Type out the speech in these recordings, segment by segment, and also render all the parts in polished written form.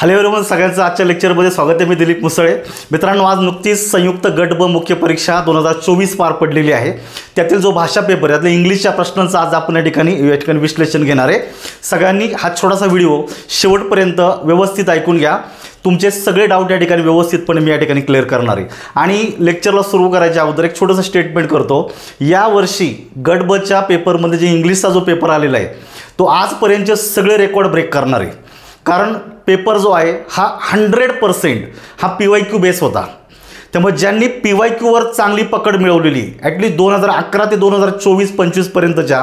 Hello everyone, सगळ्यांचं आजच्या लेक्चरमध्ये स्वागत आहे. मी दिलीप मुसळे. मित्रांनो, आज नुकतीच संयुक्त गट ब मुख्य परीक्षा 2024 पार पडलेली आहे. त्यातील जो भाषा पेपर आहे, त्यातल्या इंग्लिशच्या प्रश्नांचं आज आपण या ठिकाणी विश्लेषण घेणार आहे. सगळ्यांनी हा छोटासा व्हिडिओ शेवटपर्यंत व्यवस्थित ऐकून घ्या. तुमचे सगळे डाऊट या ठिकाणी व्यवस्थितपणे मी या ठिकाणी क्लिअर करणार आहे. आणि लेक्चरला सुरू करायच्या अगोदर एक छोटंसं स्टेटमेंट करतो. यावर्षी गट बच्या पेपरमध्ये जे इंग्लिशचा जो पेपर आलेला आहे तो आजपर्यंतचे सगळे रेकॉर्ड ब्रेक करणार आहे. कारण पेपर जो आहे हा 100% हा PYQ बेस होता. त्यामुळे ज्यांनी PYQवर चांगली पकड मिळवलेली, ॲटलीस्ट 2011 ते 2024-25 पर्यंतच्या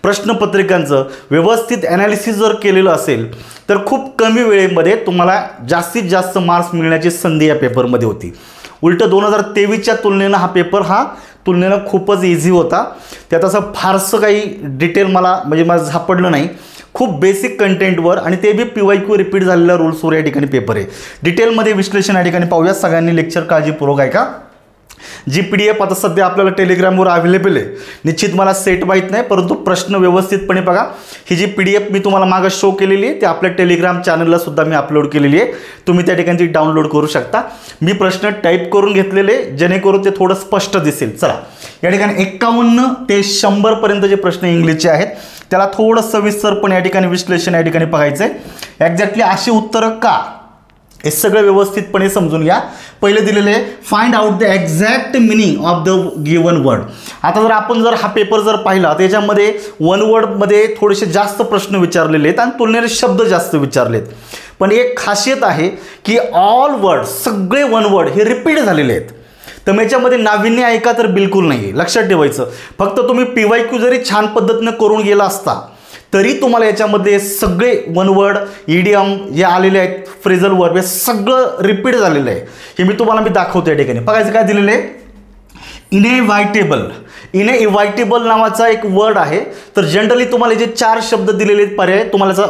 प्रश्नपत्रिकांचं व्यवस्थित ॲनालिसिस जर केलेलं असेल तर खूप कमी वेळेमध्ये तुम्हाला जास्तीत जास्त मार्क्स मिळण्याची संधी या पेपरमध्ये होती. उलट 2023च्या तुलनेनं हा पेपर तुलनेनं खूपच इझी होता. त्यात असं फारसं काही डिटेल मला सापडलं नाही. खूप बेसिक कंटेंटवर आणि ते बी PYQ रिपीट झालेल्या रूल्सवर या ठिकाणी पेपर आहे. डिटेलमध्ये विश्लेषण या ठिकाणी पाहूया. सगळ्यांनी लेक्चर काळजीपूर्वक ऐका. जी PDF आता सध्या आपल्याला टेलिग्रामवर अवेलेबल आहे. निश्चित मला सेट माहीत नाही, परंतु प्रश्न व्यवस्थितपणे बघा. ही जी PDF मी तुम्हाला मागं शो केलेली आहे ती आपल्या टेलिग्राम चॅनलला सुद्धा मी अपलोड केलेली आहे. तुम्ही त्या ठिकाणी ती डाउनलोड करू शकता. मी प्रश्न टाईप करून घेतलेले जेणेकरून ते थोडं स्पष्ट दिसेल. चला, या ठिकाणी 51 ते 100 पर्यंत जे प्रश्न इंग्लिशचे आहेत त्याला थोडं सविस्तरपणे या ठिकाणी विश्लेषण या ठिकाणी बघायचं आहे. एक्झॅक्टली अशी उत्तरं का, हे सगळं व्यवस्थितपणे समजून घ्या. पहिले दिलेले find out the exact meaning of the given word. आता आपण हा पेपर जर पाहिला त्याच्यामध्ये वन वर्डमध्ये थोडेसे जास्त प्रश्न विचारलेले आहेत आणि तुलनेने शब्द जास्त विचारलेत. पण एक खासियत आहे की ऑल वर्ड, सगळे वन वर्ड हे रिपीट झालेले आहेत. तर याच्यामध्ये नाविन्य आहे का, तर बिलकुल नाही. लक्षात ठेवायचं, फक्त तुम्ही PYQ जरी छान पद्धतीने करून गेला असता तरी तुम्हाला याच्यामध्ये सगळे वन वर्ड, इडियम जे आलेले आहेत, फ्रेझल वर्ब, हे सगळं रिपीट झालेलं आहे. हे मी तुम्हाला दाखवतो. या ठिकाणी बघायचं काय दिलेलं आहे, इनएव्हायटेबल. इनएव्हायटेबल नावाचा एक वर्ड आहे. तर जनरली तुम्हाला जे 4 शब्द दिलेले पर्याय तुम्हाला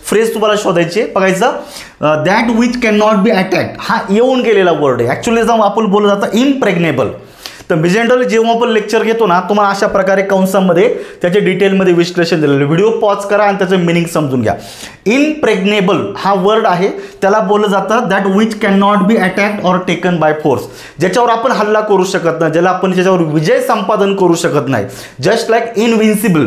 फ्रेज तुम्हाला शोधायचे. बघायचं that which can not B attacked, हा येऊन गेलेला वर्ड आहे. ॲक्च्युली जेव्हा आपण बोलत जातं इम्प्रेग्नेबल, तर मी जनरली जेव्हा आपण लेक्चर घेतो ना, तुम्हाला अशा प्रकारे कंसामध्ये त्याचे डिटेलमध्ये विश्लेषण दिलेलं. व्हिडिओ पॉज करा आणि त्याचं मिनिंग समजून घ्या. इम्प्रेग्नेबल हा वर्ड आहे, त्याला बोललं जातं that which can not B attacked or taken by force. ज्याच्यावर आपण हल्ला करू शकत नाही, ज्याला आपण ज्याच्यावर विजय संपादन करू शकत नाही. जस्ट लाईक इनविन्सिबल,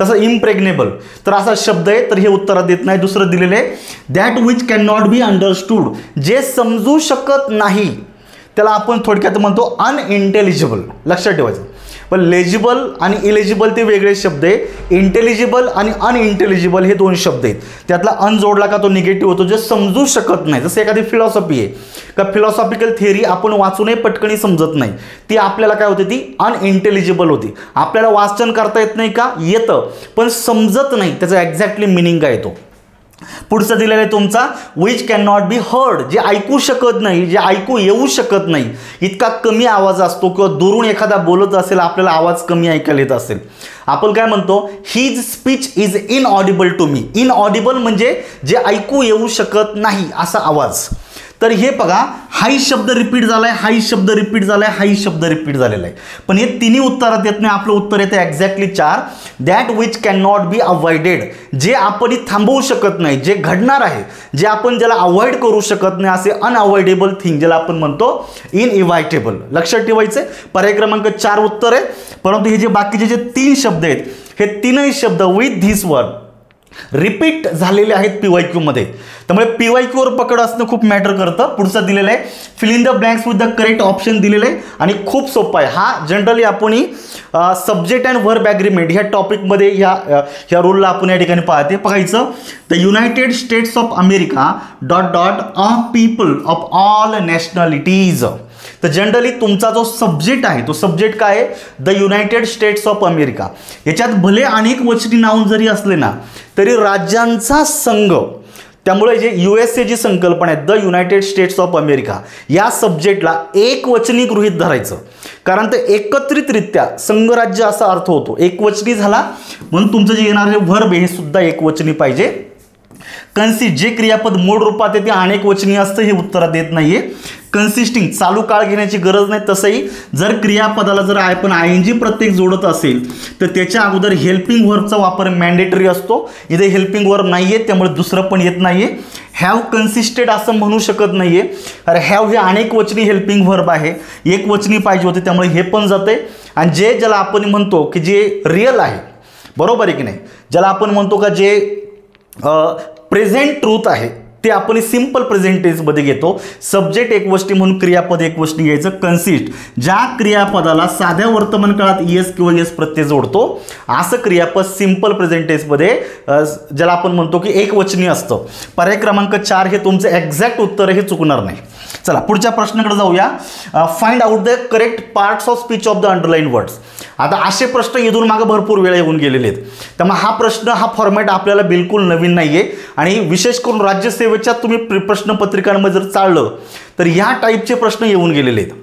तसं इम्प्रेग्नेबल. तर असा शब्द आहे. तर हे उत्तर देत नाही. दुसरं दिलेलं आहे that which can not be understood, जे समजू शकत नाही त्याला आपण थोडक्यात म्हणतो अनइंटेलिजिबल. लक्षात ठेवायचं. पण लेजिबल आणि इलेजिबल ते वेगळे शब्द आहे. इंटेलिजिबल आणि अनइंटेलिजिबल हे 2 शब्द आहेत. त्यातला अन जोडला का तो निगेटिव्ह होतो, जे समजू शकत नाही. जसं एखादी फिलॉसॉफी आहे का, फिलॉसॉफिकल थिअरी आपण वाचूनही पटकनी समजत नाही, ती आपल्याला काय होते, ती अनइंटेलिजिबल होती. आपल्याला वाचन करता येत नाही का, येतं, पण समजत नाही त्याचा एक्झॅक्टली मिनिंग काय येतो. पुढचं दिलेलं आहे तुमचा which can not be heard, जे ऐकू शकत नाही, जे ऐकू येऊ शकत नाही. इतका कमी आवाज असतो किंवा दुरून एखादा बोलत असेल, आपल्याला आवाज कमी ऐकायला येत असेल, आपण काय म्हणतो, his speech is inaudible to me. Inaudible म्हणजे जे ऐकू येऊ शकत नाही असा आवाज. तर हे बघा, हाही शब्द रिपीट झालाय, हाही शब्द रिपीट झालाय, हाही शब्द रिपीट झालेला आहे. पण हे तिन्ही उत्तरात येत नाही. आपलं उत्तर येतं exactly 4, that which can not be avoided, जे आपण थांबवू शकत नाही, जे घडणार आहे, जे आपण ज्याला अवॉइड करू शकत नाही, असे अनअवॉइडेबल थिंग ज्याला आपण म्हणतो इनइव्हायटेबल. लक्षात ठेवायचं. पर्याय क्रमांक 4 उत्तर आहे. परंतु हे जे बाकीचे जे 3 शब्द आहेत, हे 3ही शब्द विथ धिस वर्ड रिपीट झालेले आहेत PYQ मध्ये. त्यामुळे PYQवर पकड असणं खूप मॅटर करतं. पुढचं दिलेलं आहे fill in the blanks with the correct option दिलेलं आहे आणि खूप सोपं आहे. हा जनरली आपण सब्जेक्ट अँड वर्ब ॲग्रीमेंट ह्या टॉपिकमध्ये ह्या रूलला आपण या ठिकाणी बघायचं. The United States of America ... a people of all nationalities. तर जनरली तुमचा जो सब्जेक्ट आहे तो सब्जेक्ट काय आहे, the United States of America. याच्यात भले अनेक वचनी नाऊन जरी असले ना तरी राज्यांचा संघ, त्यामुळे जे USA जी संकल्पना आहे the United States of America, या सब्जेक्टला एक वचनी गृहीत धरायचं. कारण ते एकत्रितरित्या संघराज्य असा अर्थ होतो. एक वचनी झाला म्हणून तुमचं जे येणार आहे वर्ब हे सुद्धा एक वचनी पाहिजे. कन्सिस्ट, जे क्रियापद मूळ रूपात आहे ते अनेक वचनी असतं, हे उत्तरात देत नाहीये. कन्सिस्टिंग, चालू काळ घेण्याची गरज नाही. तसंही जर क्रियापदाला जर आपण ING प्रत्येक जोडत असेल तर त्याच्या अगोदर हेल्पिंग वर्बचा वापर मॅन्डेटरी असतो. इथे हेल्पिंग वर्ब नाहीये, त्यामुळे दुसरं पण येत नाहीये. हॅव कन्सिस्टेड असं म्हणू शकत नाहीये, अरे हॅव हे अनेक वचनी हेल्पिंग व्हर्ब आहे, एक वचनी पाहिजे होते, त्यामुळे हे पण जाते. आणि जे ज्याला आपण म्हणतो की जे रिअल आहे, बरोबर आहे की नाही, ज्याला आपण म्हणतो का जे प्रेझेंट ट्रूथ आहे, ते आपण सिंपल प्रेझेंट टेन्समध्ये घेतो. सब्जेक्ट एक वचनी म्हणून क्रियापद एक वचनी घ्यायचं. कन्सिस्ट, ज्या क्रियापदाला साध्या वर्तमान काळात एस किंवा एस प्रत्यय जोडतो असं क्रियापद सिंपल प्रेझेंट टेन्समध्ये ज्याला आपण म्हणतो की एक वचनी असतं. पर्याय क्रमांक 4 हे तुमचं एक्झॅक्ट उत्तर हे चुकणार नाही. चला पुढच्या प्रश्नाकडे जाऊया. Find out the correct parts of speech of the underline words. आता असे प्रश्न इथून मागे भरपूर वेळा येऊन गेलेले आहेत, त्यामुळे हा प्रश्न हा फॉर्मॅट आपल्याला बिलकुल नवीन नाही आहे. आणि विशेष करून राज्यसेवेच्या तुम्ही प्रश्नपत्रिकांमध्ये जर चाललं तर ह्या टाईपचे प्रश्न येऊन गेलेले आहेत.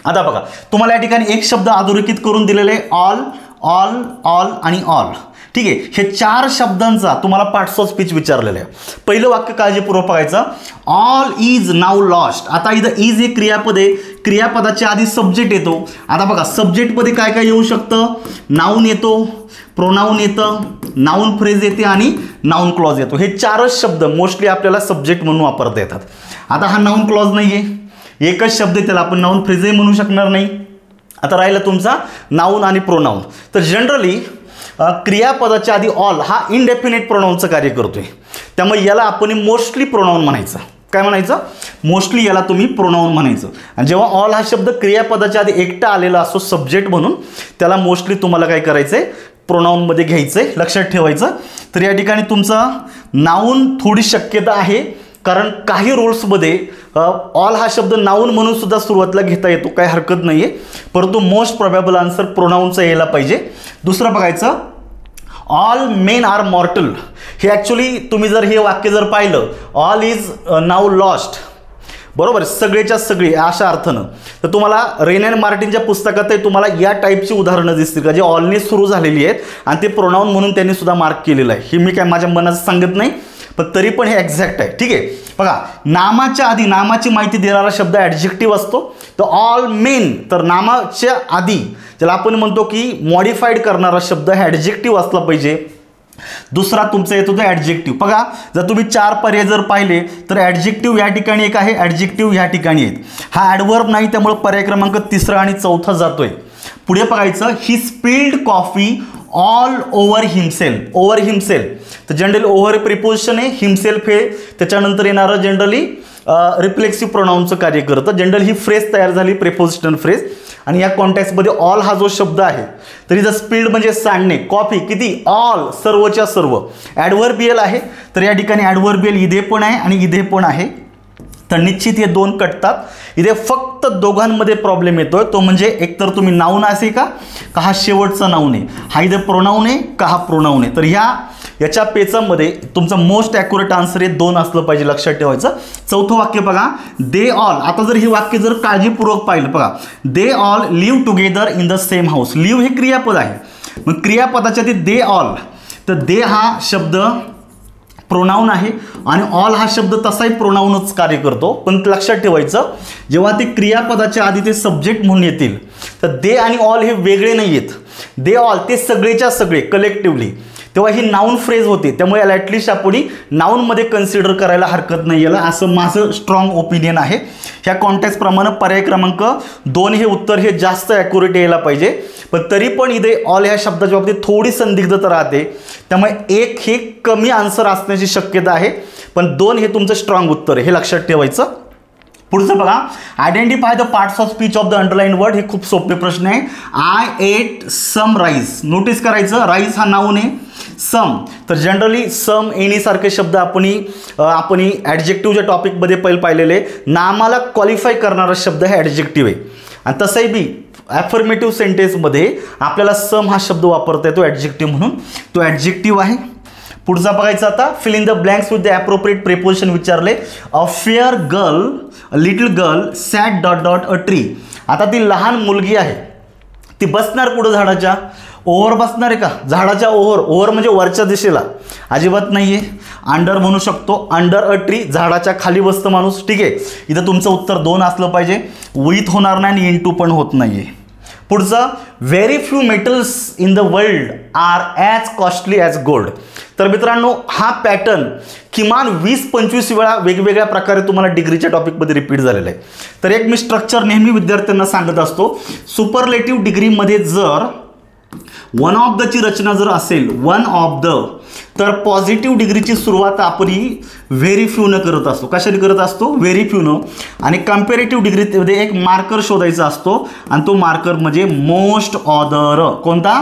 आता बघा, तुम्हाला या ठिकाणी एक शब्द अधोरेखित करून दिलेले आहे, ऑल, ऑल, ऑल आणि ऑल. ठीक आहे, हे 4 शब्दांचा तुम्हाला पार्ट्स ऑफ स्पीच विचारलेलं आहे. पहिलं वाक्य काळजीपूर्वक बघायचं, ऑल इज नाऊ लॉस्ट. आता इथं इज हे क्रियापद आहे, क्रियापदाच्या आधी सब्जेक्ट येतो. आता बघा, सब्जेक्टमध्ये काय काय येऊ शकतं, नाऊन येतो, प्रोनाऊन येतं, नाऊन फ्रेज येते आणि नाऊन क्लॉज येतो. हे 4च शब्द मोस्टली आपल्याला सब्जेक्ट म्हणून वापरता येतात. आता हा नाऊन क्लॉज नाही आहे, एकच शब्द आहे, त्याला आपण नाऊन फ्रेजही म्हणू शकणार नाही. आता राहिला तुमचा नाऊन आणि प्रोनाऊन. तर जनरली क्रियापदाच्या आधी ऑल हा इनडेफिनेट प्रोनाऊनचं कार्य करतोय, त्यामुळे याला आपण मोस्टली प्रोनाऊन म्हणायचं. काय म्हणायचं, मोस्टली याला तुम्ही प्रोनाऊन म्हणायचं. आणि जेव्हा ऑल हा शब्द क्रियापदाच्या आधी एकटा आलेला असतो सब्जेक्ट म्हणून, त्याला मोस्टली तुम्हाला काय करायचंय, प्रोनाऊनमध्ये घ्यायचंय, लक्षात ठेवायचं. तर या ठिकाणी तुमचा नाऊन थोडी शक्यता आहे, कारण काही रूल्समध्ये ऑल हा शब्द नाऊन म्हणून सुद्धा सुरुवातीला घेता येतो, काही हरकत नाही आहे, परंतु मोस्ट प्रोबॅबल आन्सर प्रोनाऊनचा यायला पाहिजे. दुसरं बघायचं, ऑल मेन आर मॉर्टल. हे ॲक्च्युली तुम्ही जर हे वाक्य जर पाहिलं, ऑल इज नाऊ लॉस्ट, बरोबर, सगळेच्या सगळे अशा अर्थानं, तर तुम्हाला रेन अँड मार्टिनच्या पुस्तकातही तुम्हाला या टाईपची उदाहरणं दिसतील का जे ऑलने सुरू झालेली आहेत आणि ते प्रोनाऊन म्हणून त्यांनी सुद्धा मार्क केलेलं आहे. हे मी काय माझ्या मनाचं सांगत नाही, पण तरी पण हे एक्झॅक्ट आहे. ठीक आहे, बघा, नामाच्या आधी नामाची माहिती देणारा शब्द ॲडजेक्टिव्ह असतो. तर ऑल मेन, तर नामाच्या आधी ज्याला आपण म्हणतो की मॉडिफाईड करणारा शब्द हे ॲडजेक्टिव्ह असला पाहिजे. दुसरा तुमचा येतो तो ॲडजेक्टिव्ह. बघा, जर तुम्ही 4 पर्याय जर पाहिले तर ॲडजेक्टिव्ह या ठिकाणी एक आहे, ॲडजेक्टिव्ह या ठिकाणी आहेत. हा ॲडवर्ब नाही, त्यामुळे पर्याय क्रमांक 3 आणि 4 जातोय. पुढे बघायचं, he spilled coffee all over himself. Over himself, तर जनरली ओव्हर प्रिपोजिशन आहे, हिमसेल्फ हे त्याच्यानंतर येणारं जनरली रिफ्लेक्सिव्ह प्रोनाऊनचं कार्य करतं. जनरल ही फ्रेज तयार झाली, प्रिपोजिशनल फ्रेज. आणि या कॉन्टेक्स्टमध्ये ऑल हा जो शब्द आहे, तरी जर स्पिल्ड म्हणजे सांडणे, कॉफी किती, ऑल, सर्वच्या सर्व. ॲडव्हर्बियल आहे, तर या ठिकाणी ॲडव्हर्बियल इथे पण आहे आणि इथे पण आहे, तर निश्चित हे 2 कटतात. इथे फक्त दोघांमध्ये प्रॉब्लेम येतोय, तो म्हणजे एकतर तुम्ही नाऊन असे का हा शेवटचा नाऊन आहे, हा इथे प्रोनाऊन आहे का हा प्रोनाऊन आहे. तर याच्या पेचामध्ये तुमचं मोस्ट ॲक्युरेट आन्सर हे 2 असलं पाहिजे, लक्षात ठेवायचं. 4थं वाक्य बघा, दे ऑल. आता जर हे वाक्य जर काळजीपूर्वक पाहिलं, बघा, they all live together in the same house. Live हे क्रियापद आहे, मग क्रियापदाच्या आधी दे ऑल, तर दे हा शब्द प्रोनाऊन आहे आणि ऑल हा शब्द तसाही प्रोनाऊनच कार्य करतो. पण लक्षात ठेवायचं, जेव्हा ते क्रियापदाच्या आधी ते सब्जेक्ट म्हणून येतील तर दे आणि ऑल हे वेगळे नाही आहेत. दे ऑल ते सगळेच्या सगळे कलेक्टिव्हली, तेव्हा ही नाऊन फ्रेज होते, त्यामुळे याला ॲटलिस्ट आपण नाऊनमध्ये कन्सिडर करायला हरकत नाही याला, असं माझं स्ट्रॉंग ओपिनियन आहे. ह्या कॉन्टेक्स्टप्रमाणे पर्याय क्रमांक 2 हे उत्तर हे जास्त ॲक्युरेट यायला पाहिजे. पण तरी पण इथे ऑल ह्या शब्दाच्या बाबतीत थोडी संदिग्धता राहते, त्यामुळे 1 हे कमी आन्सर असण्याची शक्यता आहे, पण 2 हे तुमचं स्ट्रॉंग उत्तर आहे, हे लक्षात ठेवायचं. पुढचं बघा, identify the parts of speech of the underline word. हे खूप सोपे प्रश्न आहे. I ate some rice. Notice करायचं, राईस हा नाऊन आहे, सम तर जनरली सम एनीसारखे शब्द आपण ॲडजेक्टिव्हच्या टॉपिकमध्ये पहिले पाहिलेले. नामाला क्वालिफाय करणारा शब्द हे ॲडजेक्टिव्ह आहे, आणि तसंही बी ॲफर्मेटिव्ह सेंटेन्समध्ये आपल्याला सम हा शब्द वापरता येतो ॲडजेक्टिव्ह म्हणून, तो ॲडजेक्टिव्ह आहे. पुढचा बघायचा, आता fill in the blanks with the appropriate preposition विचारले. A fair girl, little girl sat dot dot a tree. आता ती लहान मुलगी आहे, ती बसणार कुठं, झाडाच्या ओव्हर बसणार आहे का, झाडाच्या ओव्हर. ओव्हर म्हणजे वरच्या दिशेला, अजिबात नाही आहे. अंडर म्हणू शकतो, अंडर अ ट्री, झाडाच्या खाली बसतं माणूस. ठीक आहे, इथं तुमचं उत्तर 2 असलं पाहिजे, विथ होणार नाही आणि इंटू पण होत नाही आहे. पुढचं, very few metals in the world are as costly as gold. तर मित्रांनो हा पॅटर्न किमान 20-25 वेळा वेगवेगळ्या प्रकारे तुम्हाला डिग्रीच्या टॉपिकमध्ये रिपीट झालेला आहे. तर एक मी स्ट्रक्चर नेहमी विद्यार्थ्यांना सांगत असतो, सुपरलेटिव्ह डिग्रीमध्ये जर वन ऑफ द ची रचना जर असेल वन ऑफ द, तर पॉझिटिव्ह डिग्रीची सुरुवात आपण ही व्हेरी फ्यू न करत असतो. कशाने करत असतो? व्हेरी फ्यू न. आणि कम्पॅरेटिव्ह डिग्रीमध्ये एक मार्कर शोधायचा असतो आणि तो मार्कर म्हणजे मोस्ट ऑदर. कोणता?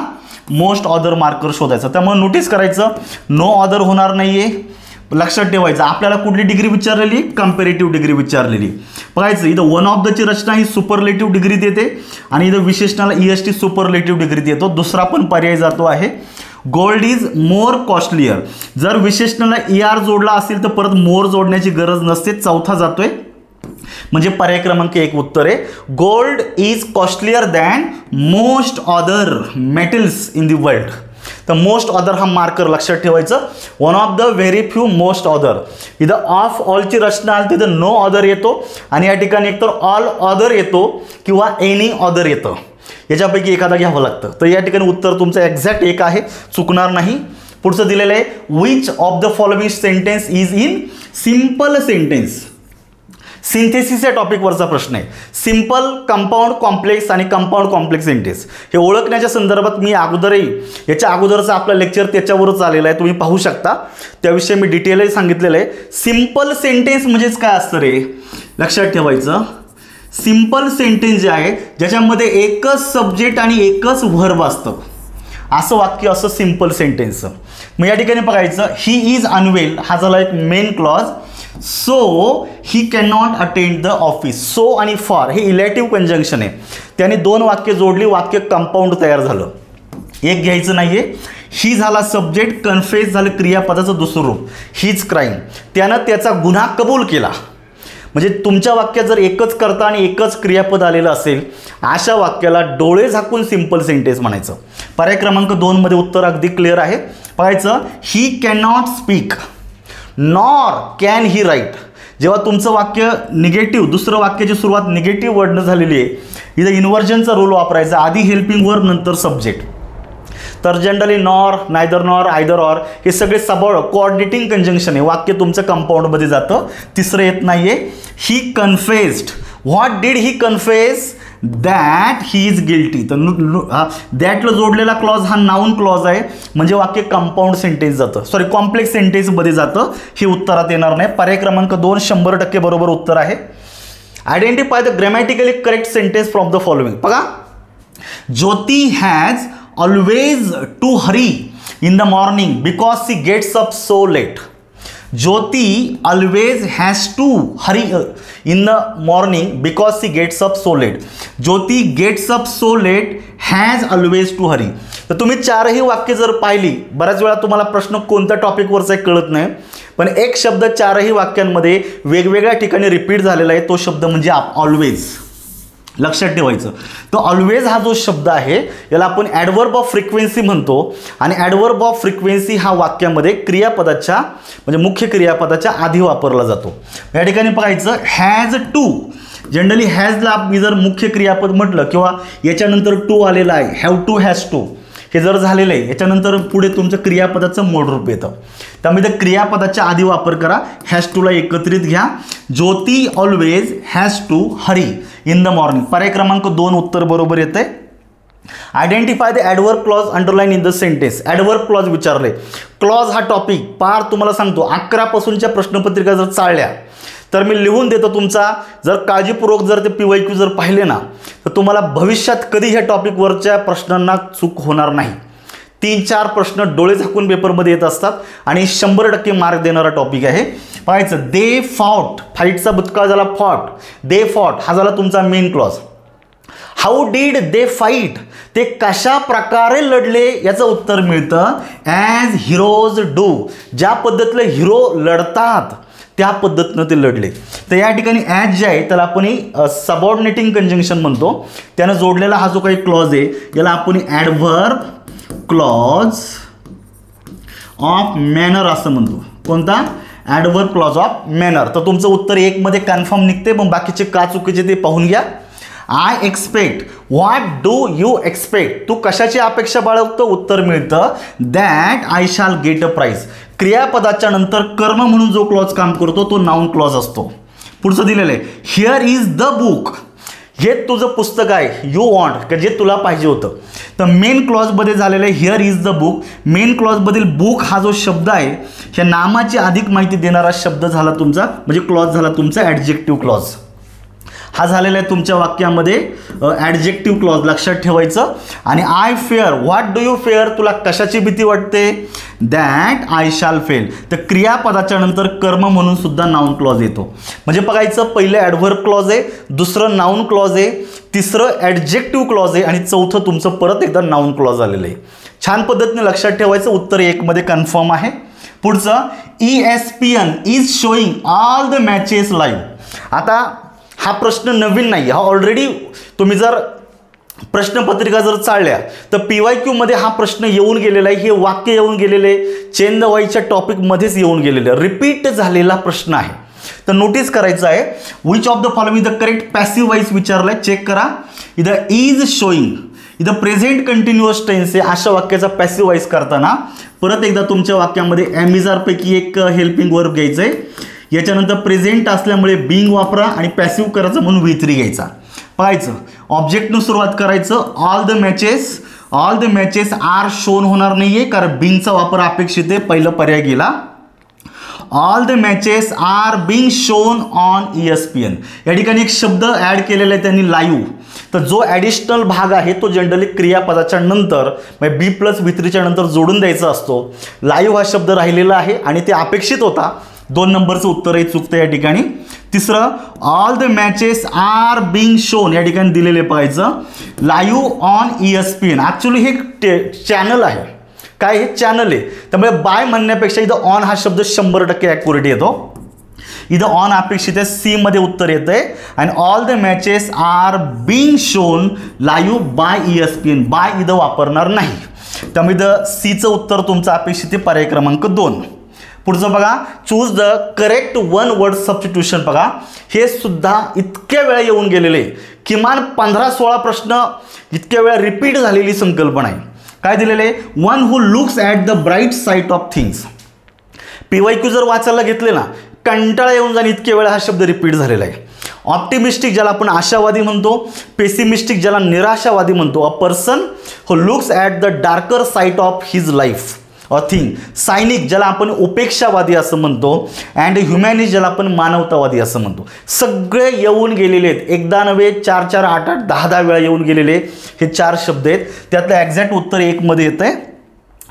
मोस्ट ऑदर मार्कर शोधायचा. त्यामुळे नोटीस करायचं, नो ऑदर होणार नाहीये. लक्षात ठेवायचं आपल्याला कुठली डिग्री विचारलेली? कम्पॅरेटिव्ह डिग्री विचारलेली. बघायचं इथं वन ऑफ द ची रचना ही सुपरलेटिव्ह डिग्रीत येते आणि इथं विशेषणाला EST सुपरलेटिव्ह डिग्रीत येतो. दुसरा पण पर्याय जातो आहे गोल्ड इज मोर कॉस्टलियर. जर विशेषणाला ER जोडला असेल तर परत मोर जोडण्याची गरज नसते. चौथा जातोय म्हणजे पर्याय क्रमांक 1 उत्तर आहे. Gold is costlier than most other metals in the world. तर मोस्ट अदर हा मार्कर लक्षात ठेवायचं. One of the very few most other. इथं ऑफ ऑलची रचना आली तिथं नो अदर येतो आणि या ठिकाणी एकतर ऑल अदर येतो किंवा एनी अदर येतं. याच्यापैकी एखादा घ्यावं लागतं. तर या ठिकाणी उत्तर तुमचं एक्झॅक्ट एक आहे, चुकणार नाही. पुढचं दिलेलं आहे which of the following sentence is in simple sentence. Synthesis या टॉपिकवरचा प्रश्न आहे. सिंपल, कंपाऊंड, कॉम्प्लेक्स आणि कंपाऊंड कॉम्प्लेक्स सेंटेन्स हे ओळखण्याच्या संदर्भात मी अगोदरही याच्या अगोदरचं आपलं लेक्चर त्याच्यावरच आलेलं आहे, तुम्ही पाहू शकता. त्याविषयी मी डिटेलही सांगितलेलं आहे. सिंपल सेंटेन्स म्हणजेच काय असतं रे? लक्षात ठेवायचं, सिंपल सेंटेन्स जे आहे ज्याच्यामध्ये एकच सब्जेक्ट आणि एकच व्हर्ब असतं असं वाक्य असं सिंपल सेंटेन्स. मग या ठिकाणी बघायचं ही इज अनवेल हा झाला एक main clause. So he can not attend the office. So आणि फॉर हे इलेटिव्ह कंजंक्शन आहे. त्याने दोन वाक्य जोडली, वाक्य कंपाऊंड तयार झालं. एक घ्यायचं नाहीये. ही झाला सब्जेक्ट, कन्फेस झालं क्रियापदाचं दुसरं रूप, हीच क्राईम. त्यानं त्याचा गुन्हा कबूल केला. म्हणजे तुमच्या वाक्यात जर एकच कर्ता आणि एकच क्रियापद आलेलं असेल अशा वाक्याला डोळे झाकून सिंपल सेंटेन्स म्हणायचं. पर्याय क्रमांक 2 मध्ये उत्तर अगदी क्लिअर आहे. बघायचं he can not speak nor can he write. जेव्हा तुमचं वाक्य निगेटिव्ह, दुसरं वाक्याची सुरुवात निगेटिव्ह वर्डनं झालेली आहे, इथं इन्व्हर्जनचा रूल वापरायचा. आधी हेल्पिंग वर्ब नंतर सब्जेक्ट. तर generally nor, neither nor, either or हे सगळे सबॉर्ड कोऑर्डिनेटिंग कंजंक्शन आहे. वाक्य तुमचं कंपाऊंडमध्ये जातं. तिसरं येत नाहीये. He confessed. What did he confess? That he is guilty. तर दॅटला जोडलेला क्लॉज हा नाऊन क्लॉज आहे म्हणजे वाक्य कंपाऊंड सेंटेन्स जातं, सॉरी कॉम्प्लेक्स सेंटेन्समध्ये जातं. हे उत्तरात येणार नाही. पर्याय क्रमांक 2 100% बरोबर उत्तर आहे. Identify the grammatically correct sentence from the following. बघा, Jyoti has always to hurry in the morning because she gets up so late. Jyoti always has to hurry in the morning because she gets up so late. Jyoti gets up so late has always to hurry. तर तुम्ही चारही वाक्य जर पाहिली, बऱ्याच वेळा तुम्हाला प्रश्न कोणत्या टॉपिकवरचा आहे कळत नाही, पण एक शब्द चारही वाक्यांमध्ये वेगवेगळ्या ठिकाणी रिपीट झालेला आहे. तो शब्द म्हणजे ऑलवेज. लक्षात ठेवायचं. तो ऑलवेज हा जो शब्द आहे याला आपण ॲडवर्ब ऑफ फ्रिक्वेन्सी म्हणतो आणि ॲडवर्ब ऑफ फ्रिक्वेन्सी हा वाक्यामध्ये क्रियापदाच्या म्हणजे मुख्य क्रियापदाच्या आधी वापरला जातो. या ठिकाणी पाहायचं हॅज टू. जनरली हॅजला मी जर मुख्य क्रियापद म्हटलं किंवा याच्यानंतर टू आलेला आहे, हॅव टू, हॅज टू हे जर झालेलं आहे, याच्यानंतर पुढे तुमचं क्रियापदाचं मूळ रूप येतं. त्यामुळे क्रियापदाच्या आधी वापर करा. हॅज टूला एकत्रित घ्या. Jyoti always has to hurry in the morning. पर्याय क्रमांक 2 उत्तर बरोबर येते. Identify the adverb clause underline in the sentence. Adverb clause विचारले. क्लॉज हा टॉपिक पार तुम्हाला सांगतो 11 पासूनच्या प्रश्नपत्रिका जर चाळल्या तर मी लिहून देतो. तुमचा जर काळजीपूर्वक जर ते PYQ जर पाहिले ना तर तुम्हाला भविष्यात कधी ह्या टॉपिकवरच्या प्रश्नांना चूक होणार नाही. 3-4 प्रश्न डोळे झाकून पेपरमध्ये येत असतात आणि 100% मार्क देणारा टॉपिक आहे. पाहायचं दे फॉट, फाईटचा भूतकाळ झाला फॉट. दे फॉट हा झाला तुमचा main clause. How did they fight, ते कशा प्रकारे लढले याचं उत्तर मिळतं ॲज हिरोज डू. ज्या पद्धतीने हिरो लढतात त्या पद्धतीनं ते लढले. तर या ठिकाणी ॲज जे आहे त्याला आपण सबऑर्डिनेटिंग कंजंक्शन म्हणतो. त्यानं जोडलेला हा जो काही क्लॉज आहे याला आपण ॲडव्हर्ब क्लॉज ऑफ मॅनर असं म्हणतो. कोणता? Adverb clause of manner. तर तुमचं उत्तर 1 मध्ये कन्फर्म निघते. मग बाकीचे का चुकीचे ते पाहून घ्या. I expect. What do you expect? तू कशाची अपेक्षा बाळगतो? उत्तर मिळतं that I shall get a prize. क्रियापदाच्या नंतर कर्म म्हणून जो क्लॉज काम करतो तो नाउन क्लॉज असतो. पुढचं दिलेलं आहे हिअर इज द बुक. हे तुझं पुस्तक आहे, यू वॉन्ट, जे तुला पाहिजे होतं. तर मेन क्लॉजमध्ये झालेलं आहे here is the book. Main क्लॉजमधील बुक हा जो शब्द आहे ह्या नामाची अधिक माहिती देणारा शब्द झाला तुमचा, म्हणजे क्लॉज झाला तुमचा ॲडजेक्टिव्ह क्लॉज. हा झालेला आहे तुमच्या वाक्यामध्ये ॲडजेक्टिव्ह क्लॉज, लक्षात ठेवायचं. आणि I fair, what do you fair? तुला कशाची भीती वाटते? That I shall fail. तर क्रियापदाच्या नंतर कर्म म्हणून सुद्धा नाउन क्लॉज येतो. म्हणजे बघायचं पहिलं ॲडव्हर्ब क्लॉज आहे, दुसरं नाउन क्लॉज आहे, तिसरं ॲडजेक्टिव्ह क्लॉज आहे आणि चौथं तुमचं परत एकदा नाउन क्लॉज आलेलं आहे. छान पद्धतीने लक्षात ठेवायचं. उत्तर 1 मध्ये कन्फर्म आहे. पुढचं ESPN is showing all the matches live. आता हा प्रश्न नवीन नाही, हा ऑलरेडी तुम्ही जर प्रश्नपत्रिका जर चाळल्या तर PYQ मध्ये हा प्रश्न येऊन गेलेला आहे. हे वाक्य येऊन गेलेले चेंज द वाईजच्या टॉपिकमध्येच येऊन गेलेले, रिपीट झालेला प्रश्न आहे. तर नोटीस करायचं आहे which of the following the correct passive voice विचारलाय. चेक करा. इथं इज शोईंग, इथं प्रेझेंट कंटिन्युअस टेन्स आहे. अशा वाक्याचा पॅसिव्ह वाईज करताना परत एकदा तुमच्या वाक्यामध्ये ॲमिजार पैकी एक हेल्पिंग वर्ब घ्यायचं आहे. याच्यानंतर प्रेझेंट असल्यामुळे बिंग वापरा आणि पॅसिव्ह करायचं म्हणून V3 घ्यायचा. पाहायचं ऑब्जेक्टनं सुरुवात करायचं. All the matches are shown होणार नाही आहे कारण बिंगचा वापर अपेक्षित आहे. पहिलं पर्याय गेला. All the matches are being shown on ESPN. या ठिकाणी एक शब्द ॲड केलेला आहे त्यांनी लाईव्ह. तर जो ॲडिशनल भाग आहे तो जनरली क्रियापदाच्या नंतर म्हणजे B+V3च्या नंतर जोडून द्यायचा असतो. लाईव्ह हा शब्द राहिलेला आहे आणि ते अपेक्षित होता. 2 नंबरचं उत्तरही चुकतं या ठिकाणी. तिसरं all the matches are being shown या ठिकाणी दिलेले पाहायचं लाईव्ह ऑन ESPN. ॲक्च्युली हे चॅनल आहे. काय हे चॅनल आहे, त्यामुळे बाय म्हणण्यापेक्षा इथं ऑन हा शब्द 100% ॲक्युरेट येतो. इथं ऑन अपेक्षित आहे. C मध्ये उत्तर येतं आहे. आणि all the matches are being shown live by ESPN. By इथं वापरणार नाही, त्यामुळे इथं Cचं उत्तर तुमचं अपेक्षित आहे, पर्याय क्रमांक 2. पुढचं बघा choose the correct 1 word substitution. बघा हे सुद्धा इतक्या वेळा येऊन गेलेले, किमान 15-16 प्रश्न इतक्या वेळा रिपीट झालेली संकल्पना आहे. काय दिलेले? One who looks at the bright side of things. PYQ जर वाचायला घेतले ना कंटाळा येऊन जाणे इतक्या वेळा हा शब्द रिपीट झालेला आहे. ऑप्टिमिस्टिक ज्याला आपण आशावादी म्हणतो, पेसिमिस्टिक ज्याला निराशावादी म्हणतो. A person who looks at the darker side of his life a thing. Cynic ज्याला आपण उपेक्षावादी असं म्हणतो. अँड ह्युमॅनिस्ट ज्याला आपण मानवतावादी असं म्हणतो. सगळे येऊन गेलेले आहेत. एकदा नव्हे 4-4, 8-8, 10-10 वेळा येऊन गेलेले हे 4 शब्द आहेत. त्यातलं एक्झॅक्ट उत्तर 1 मध्ये येतं आहे.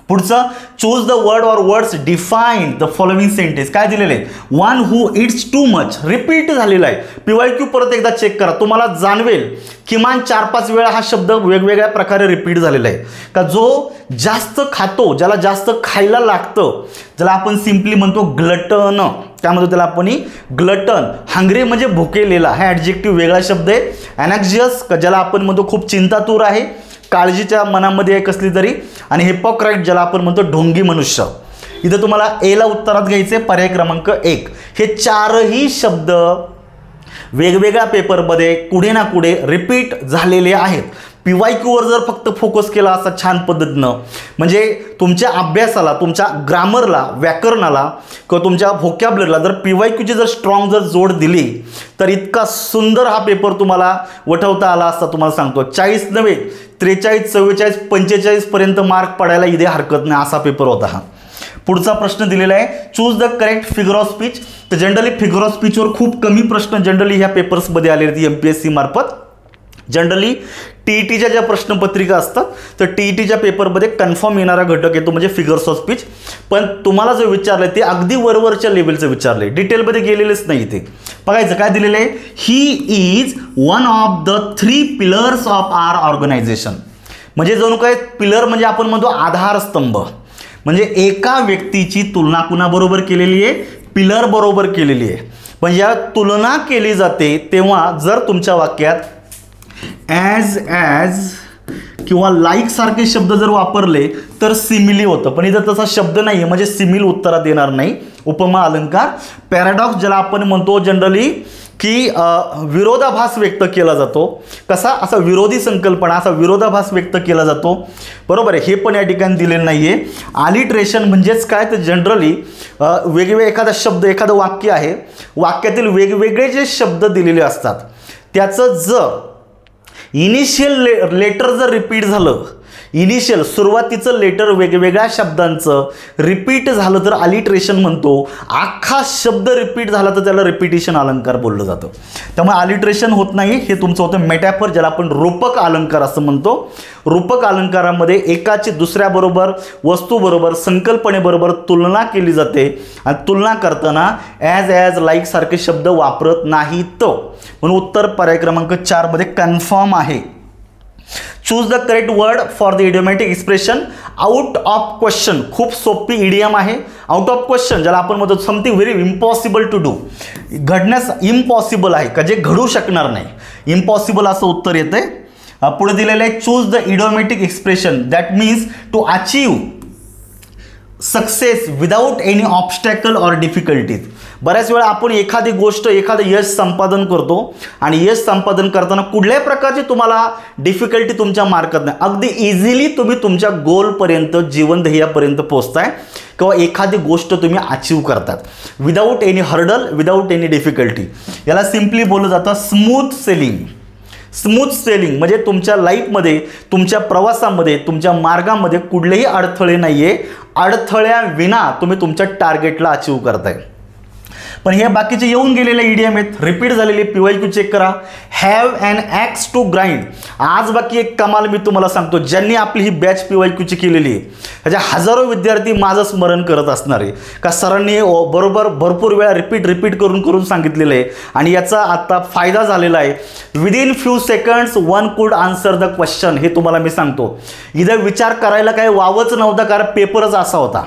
पुढचं choose the word or words define the following sentence. काय दिलेले आहे? One who it's too much repeat झालेला आहे. PYQ परत एकदा चेक करा, तुम्हाला जाणवेल किमान 4-5 वेळा हा शब्द वेगवेगळ्या प्रकारे रिपीट झालेला आहे. का जो जास्त खातो, ज्याला जास्त खायला लागतं, ज्याला आपण सिम्पली म्हणतो ग्लटन, त्यामध्ये त्याला आपण ग्लटन. हंग्री म्हणजे भुकेलेला, हा ॲडजेक्टिव्ह वेगळा शब्द आहे. ॲनॅक्झियस ज्याला आपण म्हणतो खूप चिंतातूर आहे, काळजीच्या मनामध्ये आहे कसली तरी. आणि हिपोक्राईट ज्याला आपण म्हणतो ढोंगी मनुष्य. इथं तुम्हाला एला उत्तरात घ्यायचे, पर्याय क्रमांक 1. हे 4ही शब्द वेगवेगळ्या पेपरमध्ये कुठे ना कुठे रिपीट झालेले आहेत. PYQवर जर फक्त फोकस केला असा छान पद्धतीनं, म्हणजे तुमच्या अभ्यासाला, तुमच्या ग्रामरला, व्याकरणाला किंवा तुमच्या व्होकॅब्युलरीला जर PYQची जर स्ट्रॉंग जर जोड दिली तर इतका सुंदर हा पेपर तुम्हाला वठवता आला असता. तुम्हाला सांगतो 40 नव्हे 43, 44, 45 पर्यंत मार्क पडायला इथे हरकत नाही, असा पेपर होता हा. पुढचा प्रश्न दिलेला आहे choose the correct figure of speech. तर जनरली फिगर ऑफ स्पीचवर खूप कमी प्रश्न जनरली ह्या पेपर्समध्ये आलेले आहेत MPSC मार्फत. जनरली TETच्या ज्या प्रश्नपत्रिका असतात तर TETच्या पेपरमध्ये कन्फर्म येणारा घटक येतो म्हणजे फिगर्स ऑफ स्पीच. पण तुम्हाला जो विचारलं ते अगदी वरवरच्या लेवलचं विचारलं आहे, डिटेलमध्ये गेलेलेच नाही ते. बघायचं काय दिलेलं आहे? He is one of the 3 pillars of our organisation. म्हणजे जणू काय पिलर म्हणजे आपण म्हणतो आधारस्तंभ. म्हणजे एका व्यक्तीची तुलना कुणाबरोबर केलेली आहे? पिलर बरोबर केलेली आहे. पण या तुलना केली जाते तेव्हा जर तुमच्या वाक्यात ॲज किंवा लाईक सारखे शब्द जर वापरले तर सिमिली होतं. पण इथं तसा शब्द नाही आहे, म्हणजे सिमिल उत्तरात येणार नाही. उपमा अलंकार. पॅराडॉक्स ज्याला आपण म्हणतो जनरली की विरोधाभास व्यक्त केला जातो. कसा? असा विरोधी संकल्पना, असा विरोधाभास व्यक्त केला जातो. बरोबर आहे, हे पण या ठिकाणी दिलेलं नाही आहे. आलिट्रेशन म्हणजेच काय? तर जनरली वेगवेगळे एखादा शब्द, एखादं वाक्य आहे, वाक्यातील वेगवेगळे जे शब्द दिलेले असतात त्याचं जर इनिशियल लेटर जर रिपीट झालं, इनिशियल सुरुवातीचं लेटर वेगवेगळ्या शब्दांचं रिपीट झालं तर अलिट्रेशन म्हणतो. अख्खा शब्द रिपीट झाला तर त्याला रिपिटिशन अलंकार बोललं जातं. त्यामुळे अलिट्रेशन होत नाही. हे तुमचं होतं मेटॅफर, ज्याला आपण रूपक अलंकार असं म्हणतो. रूपक अलंकारामध्ये एकाची दुसऱ्याबरोबर, वस्तूबरोबर, संकल्पनेबरोबर तुलना केली जाते आणि तुलना करताना ॲज लाईक सारखे शब्द वापरत नाहीत. म्हणून उत्तर पर्याय क्रमांक 4 मध्ये कन्फर्म आहे. Choose the correct word for the idiomatic expression out of question. खूप सोपी इडियम आहे. आउट ऑफ क्वेश्चन ज्याला आपण म्हणतो something very impossible to do, घडण्यास इम्पॉसिबल आहे का, जे घडू शकणार नाही, इम्पॉसिबल असं उत्तर येते. पुढे दिलेलं आहे choose the idiomatic expression that means to achieve success without any obstacle or difficulties. बऱ्याच वेळा आपण एखादी गोष्ट, एखादं यश संपादन करतो आणि यश संपादन करताना कुठल्याही प्रकारची तुम्हाला डिफिकल्टी तुमच्या मार्गात नाही, अगदी इझिली तुम्ही तुमच्या गोलपर्यंत, जीवन ध्येयापर्यंत पोहोचताय किंवा एखादी गोष्ट तुम्ही अचीव करतात without any hurdle, without any difficulty. याला सिम्पली बोललं जातं स्मूथ सेलिंग. स्मूथ सेलिंग म्हणजे तुमच्या लाईफमध्ये, तुमच्या प्रवासामध्ये, तुमच्या मार्गामध्ये कुठलेही अडथळे नाही आहे. अडथळ्याविना तुम्ही तुमच्या टार्गेटला अचीव करताय. पण हे बाकीचे येऊन गेलेले इडियम आहेत, रिपीट झालेले. PYQ चेक करा. Have an axe to grind. आज बाकी एक कमाल मी तुम्हाला सांगतो, ज्यांनी आपली ही बॅच PYQची केलेली आहे त्याच्या हजारो विद्यार्थी माझं स्मरण करत असणार आहे का सरांनी बरोबर भरपूर वेळा रिपीट करून सांगितलेलं आहे आणि याचा आता फायदा झालेला आहे. विदिन फ्यू सेकंड्स वन कुड आन्सर द क्वेश्चन. हे तुम्हाला मी सांगतो, इथं विचार करायला काही वावच नव्हता, कारण पेपरच असा होता.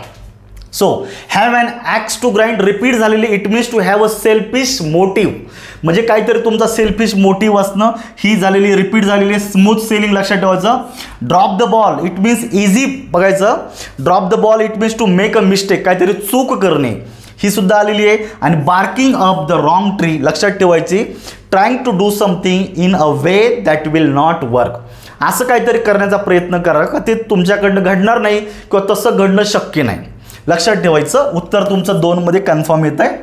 So have an axe to grind repeat झालेली, it means to have a selfish motive, म्हणजे काहीतरी तुमचा सेल्फिश मोटिव्ह असणं. ही झालेली, रिपीट झालेली. स्मूथ सेलिंग लक्षात ठेवायचं. Drop the ball it means easy बघायचं. Drop the ball it means to make a mistake, काहीतरी चूक करणे, ही सुद्धा आलेली आहे. आणि barking up the wrong tree लक्षात ठेवायची. Trying to do something in a way that will not work. असं काहीतरी करण्याचा प्रयत्न करा का ते तुमच्याकडनं घडणार नाही किंवा तसं घडणं शक्य नाही. लक्षात ठेवायचं. उत्तर तुमचं 2 मध्ये कन्फर्म येत आहे.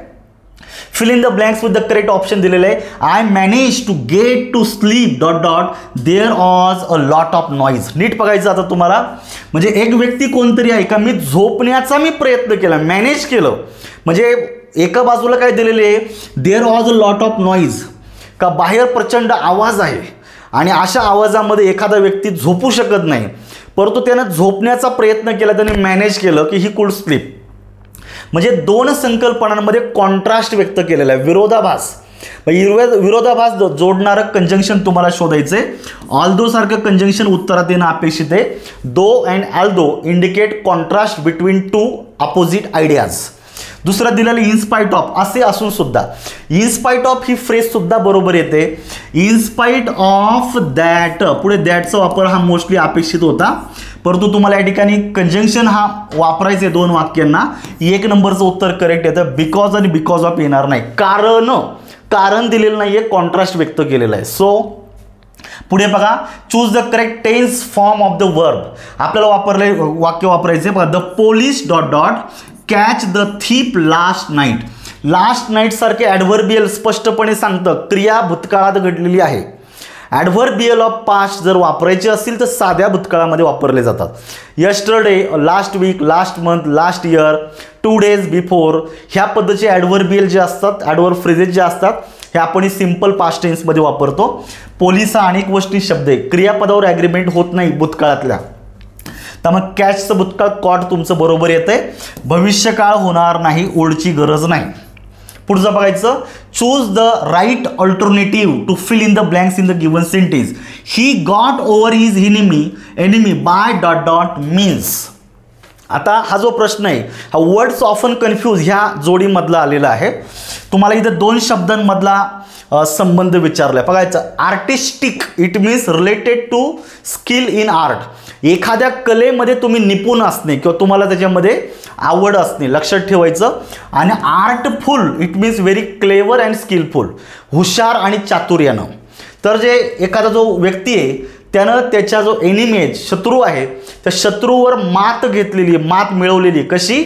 Fill in the blanks with the correct option दिलेलं आहे. I manage to get to sleep dot dot there was a lot of noise. नीट बघायचं आता तुम्हाला, म्हणजे एक व्यक्ती कोणतरी आहे का, मी झोपण्याचा प्रयत्न केला, मॅनेज केलं. म्हणजे एका बाजूला काय दिलेले आहे, there was a lot of noise, का बाहेर प्रचंड आवाज आहे आणि अशा आवाजामध्ये एखादा व्यक्ती झोपू शकत नाही, परंतु त्यानं झोपण्याचा प्रयत्न केला, त्याने मॅनेज केलं की ही कुड स्लीप. म्हणजे 2 संकल्पनांमध्ये कॉन्ट्रास्ट व्यक्त केलेला आहे, विरोधाभास. विरोधाभास जोडणारं कंजंक्शन तुम्हाला शोधायचं आहे. ऑल्दो सारखं कंजंक्शन उत्तरात येणं अपेक्षित आहे. Though and although indicate contrast between 2 opposite ideas. दुसरं दिलेलं इनस्पाइट ऑफ, असे असून सुद्धा इनस्पाइट ऑफ ही फ्रेज सुद्धा बरोबर येते. इनस्पाइट ऑफ दॅट, पुढे दॅटचा वापर हा मोस्टली अपेक्षित होता, परंतु तुम्हाला या ठिकाणी कंजंक्शन हा वापरायचे 2 वाक्यांना. 1 नंबरचं उत्तर करेक्ट येतं. बिकॉज आणि बिकॉज ऑफ येणार नाही, कारण दिलेलं नाही आहे, कॉन्ट्रास्ट व्यक्त केलेलं आहे. सो पुढे बघा, choose the correct tense form of the verb. आपल्याला वाक्य वापरायचे बघा. The police dot dot catch the thief last night. Last night सारखे ॲडव्हर्बियल स्पष्टपणे सांगतं क्रिया भूतकाळात घडलेली आहे. ॲडव्हर्बियल ऑफ पास्ट जर वापरायचे असतील तर साध्या भूतकाळामध्ये वापरले जातात. Yesterday, last week, last month, last year, 2 days before, ह्या पद्धतीचे ॲडव्हर्बियल जे असतात, ॲडव्हर्ब फ्रेजेस जे असतात, हे आपण सिम्पल पास्ट टेन्समध्ये वापरतो. पोलिस हा अनेक गोष्टी शब्द आहे, क्रियापदावर ॲग्रीमेंट होत नाही भूतकाळातल्या, त्यामुळे कॅचचं भूतकाळ कॉट तुमचं बरोबर येतंय. भविष्यकाळ होणार नाही, ओळची गरज नाही. पुढचं बघायचं. Choose the right alternative to fill in the blanks in the given sentence. He got over his enemy by dot dot means. आता हा जो प्रश्न आहे हा वर्ड्स ऑफन कन्फ्यूज ह्या जोडीमधला आलेला आहे. तुम्हाला इथं 2 शब्दांमधला संबंध विचारलाय. बघायचं. Artistic it means related to skill in art. एखाद्या कलेमध्ये तुम्ही निपुण असणे किंवा तुम्हाला त्याच्यामध्ये आवड असणे लक्षात ठेवायचं. आणि artful it means very clever and skillful, हुशार आणि चातुर्यानं. तर जे एखादा जो व्यक्ती आहे त्यानं त्याच्या जो एनिमी आहे, शत्रू आहे, त्या शत्रूवर मात घेतलेली, मात मिळवलेली कशी?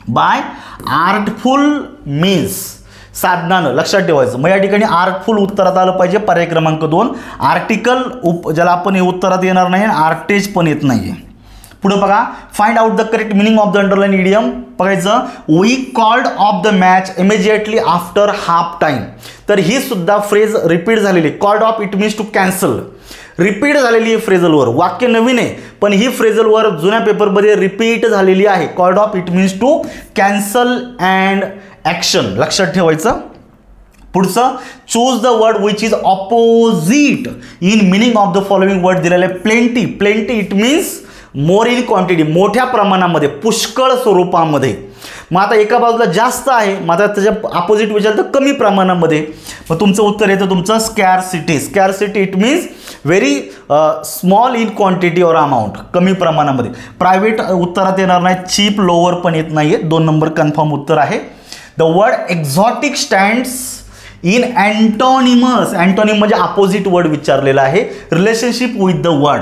बाय आर्टफुल मीन्स, साधनानं. लक्षात ठेवायचं. मग या ठिकाणी आर्टफुल उत्तरात आलं पाहिजे. पर्याय क्रमांक 2. आर्टिकल ज्याला आपण हे उत्तरात येणार नाही, आर्टेज पण येत नाही. पुढे बघा, find out the correct meaning of the underline idiom. बघायचं, we called off the match immediately after half time. तर ही सुद्धा फ्रेज रिपीट झालेली. Called off it means to cancel, repeat झालेली आहे फ्रेझलवर. वाक्य नवीन आहे पण ही फ्रेझलवर जुन्या पेपरमध्ये रिपीट झालेली आहे. Called off it means to cancel and action. लक्षात ठेवायचं. पुढचं, choose the word which is opposite in meaning of the following word दिलेलं आहे. Plenty. Plenty it means more in quantity, मोठ्या प्रमाणामध्ये, पुष्कळ स्वरूपामध्ये. मग आता एका बाजूला जास्त आहे, मग आता त्याच्या अपोजिट विचार तर कमी प्रमाणामध्ये. मग तुमचं उत्तर येतं तुमचं scarcity. Scarcity it means very small in quantity और अमाऊंट, कमी प्रमाणामध्ये. प्रायव्हेट उत्तरात येणार नाही. चीप, लोअर पण येत नाही आहे. 2 नंबर कन्फर्म उत्तर आहे. The word exotic stands in antonymous. Antonym म्हणजे अपोजिट वर्ड विचारलेला आहे. Relationship with the word.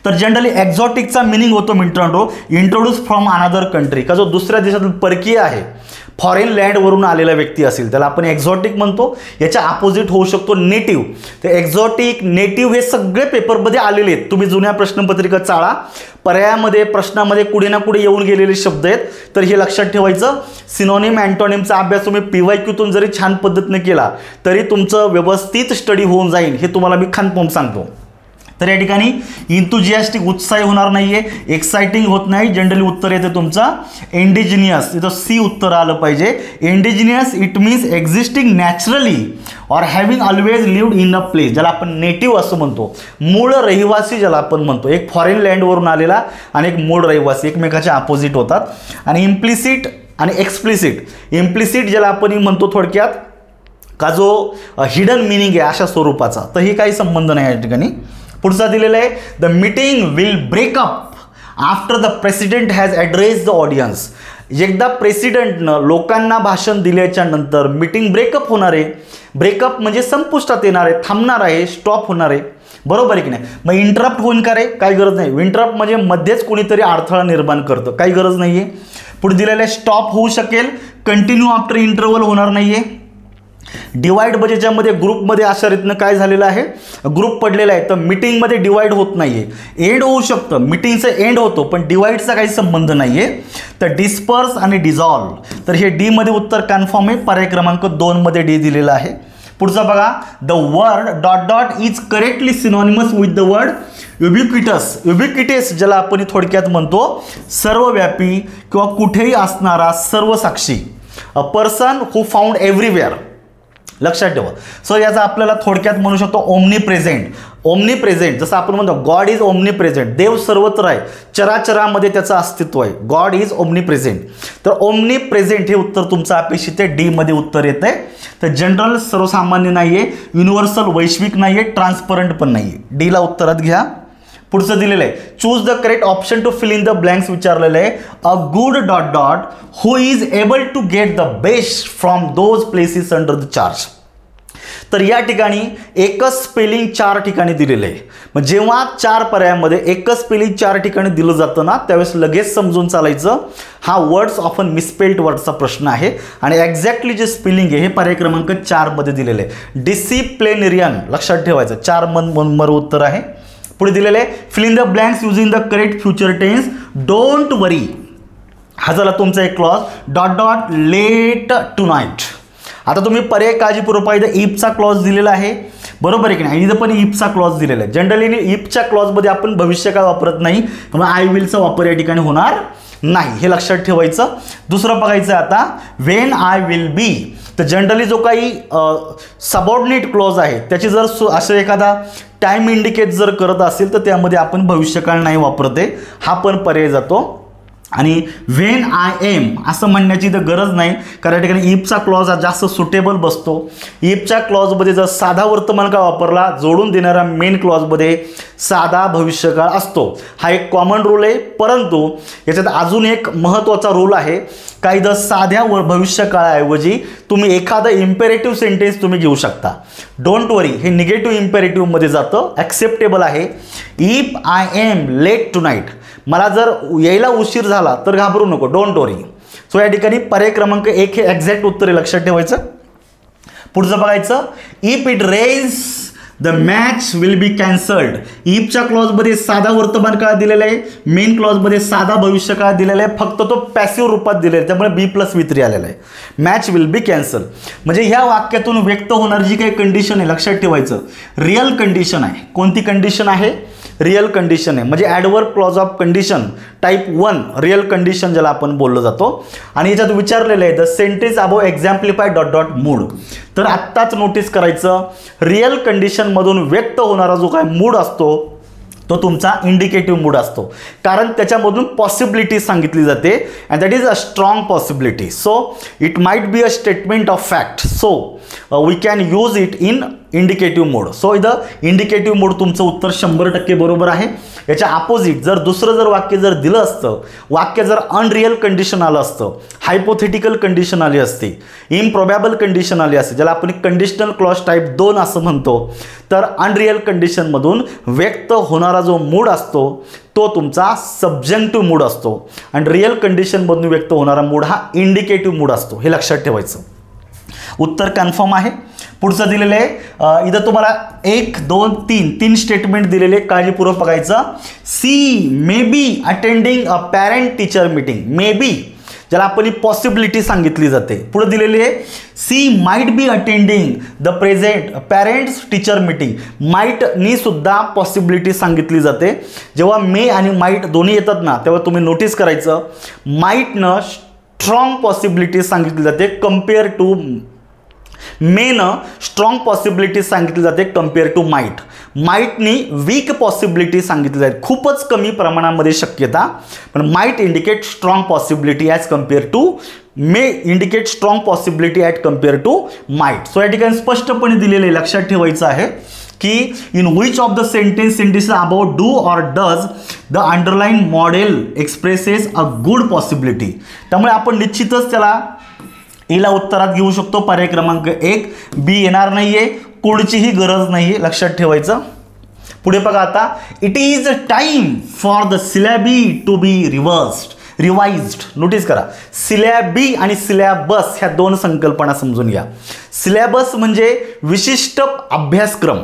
तर जनरली एक्झॉटिकचा मिनिंग होतो मित्रांनो इंट्रोड्यूस फ्रॉम अनदर कंट्री. का जो दुसऱ्या देशातून परकीय आहे, फॉरेन लँडवरून आलेला व्यक्ती असेल त्याला आपण एक्झॉटिक म्हणतो. याच्या अपोजिट होऊ शकतो नेटिव्ह. तर एक्झॉटिक, नेटिव्ह हे सगळे पेपरमध्ये आलेले आहेत. तुम्ही जुन्या प्रश्नपत्रिका चाळा, पर्यायामध्ये प्रश्नामध्ये कुठे ना कुठे येऊन गेलेले शब्द आहेत. तर हे लक्षात ठेवायचं. सिनोनिम अँटोनिमचा अभ्यास तुम्ही PYQतून जरी छान पद्धतीने केला तरी तुमचं व्यवस्थित स्टडी होऊन जाईल, हे तुम्हाला मी खानपान सांगतो. तर या ठिकाणी इंथुजियास्टिक, उत्साही होणार नाहीये, एक्साइटिंग होत नाही. जनरली उत्तर येते तुमचा इंडिजिनियस. इथं सी उत्तर आलं पाहिजे. Indigenous it means existing naturally और having always lived in a place, ज्याला आपण नेटिव्ह असं म्हणतो. मूळ रहिवासी ज्याला आपण म्हणतो. एक फॉरेन लँडवरून आलेला आणि एक मूळ रहिवासी एकमेकाच्या अपोजिट होतात. आणि इम्प्लिसिट आणि एक्सप्लिसिट. इम्प्लिसिट ज्याला आपण म्हणतो थोडक्यात का जो हिडन मिनिंग आहे अशा स्वरूपाचा. तर ही काही संबंध नाही या ठिकाणी. पुढचा दिलेला आहे, the meeting will breakup after the president has address the audience. एकदा प्रेसिडेंटनं लोकांना भाषण दिल्याच्या नंतर मीटिंग ब्रेकअप होणार आहे. ब्रेकअप म्हणजे संपुष्टात येणार आहे, थांबणार आहे, स्टॉप होणार आहे. बरोबर आहे की नाही? मग इंटरप्ट होऊन का रे? काही गरज नाही. इंटरप्ट म्हणजे मध्येच कोणीतरी अडथळा निर्माण करतं, काही गरज नाही आहे. पुढे दिलेलं आहे, स्टॉप होऊ शकेल, कंटिन्यू आफ्टर इंटरवल होणार नाही आहे. डिवाइड बजेटमध्ये ग्रुपमध्ये अशा रीतीनं काय झालेलं आहे, ग्रुप पडलेला आहे. तर मीटिंगमध्ये डिवाइड होत नाही आहे. एंड होऊ शकतं, मीटिंगचं एंड होतो पण डिवाइडचा काही संबंध नाही आहे. तर डिस्पर्स आणि डिझॉल्व. तर हे डीमध्ये उत्तर कन्फर्म आहे. पर्याय क्रमांक 2 मध्ये डी दिलेला आहे. पुढचा बघा, the word dot dot is correctly synonymous with the word ubiquitous. Ubiquitous ज्याला आपण थोडक्यात म्हणतो सर्वव्यापी किंवा कुठेही असणारा, सर्वसाक्षी. A person who found everywhere. लक्षात ठेवा. सो याचा आपल्याला थोडक्यात म्हणू शकतो ओमनी प्रेझेंट. ओमनी प्रेझेंट जसं आपण म्हणतो गॉड इज ओमनी प्रेझेंट. देव सर्वत्र आहे, चराचरामध्ये त्याचं अस्तित्व आहे. God is omni present. तर ओमनी प्रेझेंट हे उत्तर तुमचं अपेक्षित आहे. डीमध्ये उत्तर येत आहे. तर जनरल सर्वसामान्य नाही आहे, युनिव्हर्सल वैश्विक नाही आहे, ट्रान्सपरंट पण नाही आहे. डीला उत्तरात घ्या. पुढचं दिलेलं आहे, choose the correct option to fill in the blanks विचारलेलं आहे. A good dot dot who is able to get the best from those places under the charge. तर या ठिकाणी एकच स्पेलिंग 4 ठिकाणी दिलेलं आहे. मग जेव्हा 4 पर्यायामध्ये एकच स्पेलिंग 4 ठिकाणी दिलं जातं ना, त्यावेळेस लगेच समजून चालायचं हा वर्ड्स ऑफन मिसस्पेल्ड वर्डचा प्रश्न आहे. आणि एक्झॅक्टली जे स्पेलिंग आहे हे पर्याय क्रमांक 4 मध्ये दिलेलं आहे. डिसिप्लिनेरियन. लक्षात ठेवायचं. 4 नंबर उत्तर आहे. पुढे दिलेलं आहे, fill in the blanks using the correct future tense. Don't worry. हा झाला तुमचा एक clause. Dot dot late tonight. आता तुम्ही पर्याय काळजीपूर्वक पाहिजे, इफचा क्लॉज दिलेला आहे. बरोबर आहे की नाही? इथं पण इफचा क्लॉज दिलेला आहे. जनरली इफच्या क्लॉजमध्ये आपण भविष्यकाळ वापरत नाही, त्यामुळे आय विलचा वापर या ठिकाणी होणार नाही, हे लक्षात ठेवायचं. दुसरं बघायचं आता, व्हेन आय विल बी. तर जनरली जो काही सबऑर्डिनेट क्लॉज आहे त्याची जर असं एखादा टाइम इंडिकेट जर करत असेल तर त्यामध्ये आपण भविष्यकाळ नाही वापरते, हा पण पर्याय जातो. आणि व्हेन आय एम असं म्हणण्याची तर गरज नाही, कारण या ठिकाणी इफचा क्लॉज हा जास्त सुटेबल बसतो. इफच्या क्लॉजमध्ये जर साधा वर्तमानकाळ वापरला, जोडून देणारा मेन क्लॉजमध्ये साधा भविष्यकाळ असतो. हा एक कॉमन रूल आहे, परंतु याच्यात अजून एक महत्त्वाचा रूल आहे. काही जर साध्या भविष्यकाळाऐवजी तुम्ही एखादं इम्पेरेटिव्ह सेंटेन्स तुम्ही घेऊ शकता. डोंट वरी, हे निगेटिव्ह इम्पेरेटिव्हमध्ये जातं, ॲक्सेप्टेबल आहे. If I am late tonight, मला जर यायला उशीर झाला तर घाबरू नको, डोंट वरी. सो या ठिकाणी पर्याय क्रमांक 1 हे एक्झॅक्ट उत्तर आहे, लक्षात ठेवायचं. पुढचं बघायचं, if it rains the match will be cancelled. इफच्या क्लॉजमध्ये साधा वर्तमान काळ दिलेला आहे, मेन क्लॉजमध्ये साधा भविष्यकाळ दिलेला आहे, फक्त तो पॅसिव्ह रूपात दिलेला आहे, त्यामुळे B+V3 आलेला आहे. मॅच विल बी कॅन्सल म्हणजे ह्या वाक्यातून व्यक्त होणारी जी काही कंडिशन आहे, लक्षात ठेवायचं, रिअल कंडिशन आहे. कोणती कंडिशन आहे? रिअल कंडिशन आहे, म्हणजे adverb clause of condition type 1 real condition ज्याला आपण बोललो जातो. आणि याच्यात विचारलेलं आहे the sentence above exemplify dot dot mood. तर आत्ताच नोटीस करायचं, रिअल कंडिशनमधून व्यक्त होणारा जो काय मूड असतो तो तुमचा इंडिकेटिव्ह मूड असतो, कारण त्याच्यामधून पॉसिबिलिटी सांगितली जाते and that is a strong possibility. So it might be a statement of fact, so we can use it in indicative mode. सो इथं इंडिकेटिव्ह मोड तुमचं उत्तर 100% बरोबर आहे. याच्या अपोजिट जर दुसरं वाक्य जर दिलं असतं, वाक्य जर अनरिअल कंडिशन आलं असतं, हायपोथेटिकल कंडिशन आली असती, इम्प्रोबॅबल कंडिशन आली असते, ज्याला आपण कंडिशनल क्लॉज टाईप 2 असं म्हणतो, तर अनरिअल कंडिशनमधून व्यक्त होणारा जो मूड असतो तो तुमचा सबजंक्टिव्ह मूड असतो आणि रिअल कंडिशनमधून व्यक्त होणारा मूड हा इंडिकेटिव्ह मूड असतो. हे लक्षात ठेवायचं. उत्तर कन्फर्म आहे. पुढचं दिलेलं आहे, इथं तुम्हाला 1 2 3 स्टेटमेंट दिलेले, काळजीपूर्वक बघायचं. She may be attending a parent teacher meeting. May be ज्याला आपण ही पॉसिबिलिटी सांगितली जाते. पुढे दिलेली आहे she might be attending the present parents teacher meeting. माइटनी सुद्धा पॉसिबिलिटी सांगितली जाते. जेव्हा मे आणि माइट दोन्ही येतात ना, तेव्हा तुम्ही नोटीस करायचं, माइटनं स्ट्रॉंग पॉसिबिलिटी सांगितली जाते कम्पेअर टू मेनं स्ट्रॉंग पॉसिबिलिटी सांगितली जाते कम्पेअर टू माइट. माइटनी वीक पॉसिबिलिटी सांगितली जाते, खूपच कमी प्रमाणामध्ये शक्यता, पण might indicate strong possibility as compare to may indicate strong possibility at compare to might. So या ठिकाणी स्पष्टपणे दिलेले, लक्षात ठेवायचं आहे की in which of the sentences about do और does the underline modal expresses a good possibility. त्यामुळे आपण निश्चितच त्याला याला उत्तरात घेऊ शकतो. पर्याय क्रमांक 1 बी येणार नाहीये, कोडचीही गरज नाहीये, लक्षात ठेवायचं. पुढे बघा आता, it is time for the syllabi to be revised. Notice करा, सिलॅबी आणि सिलॅबस ह्या 2 संकल्पना समजून घ्या. सिलॅबस म्हणजे विशिष्ट अभ्यासक्रम,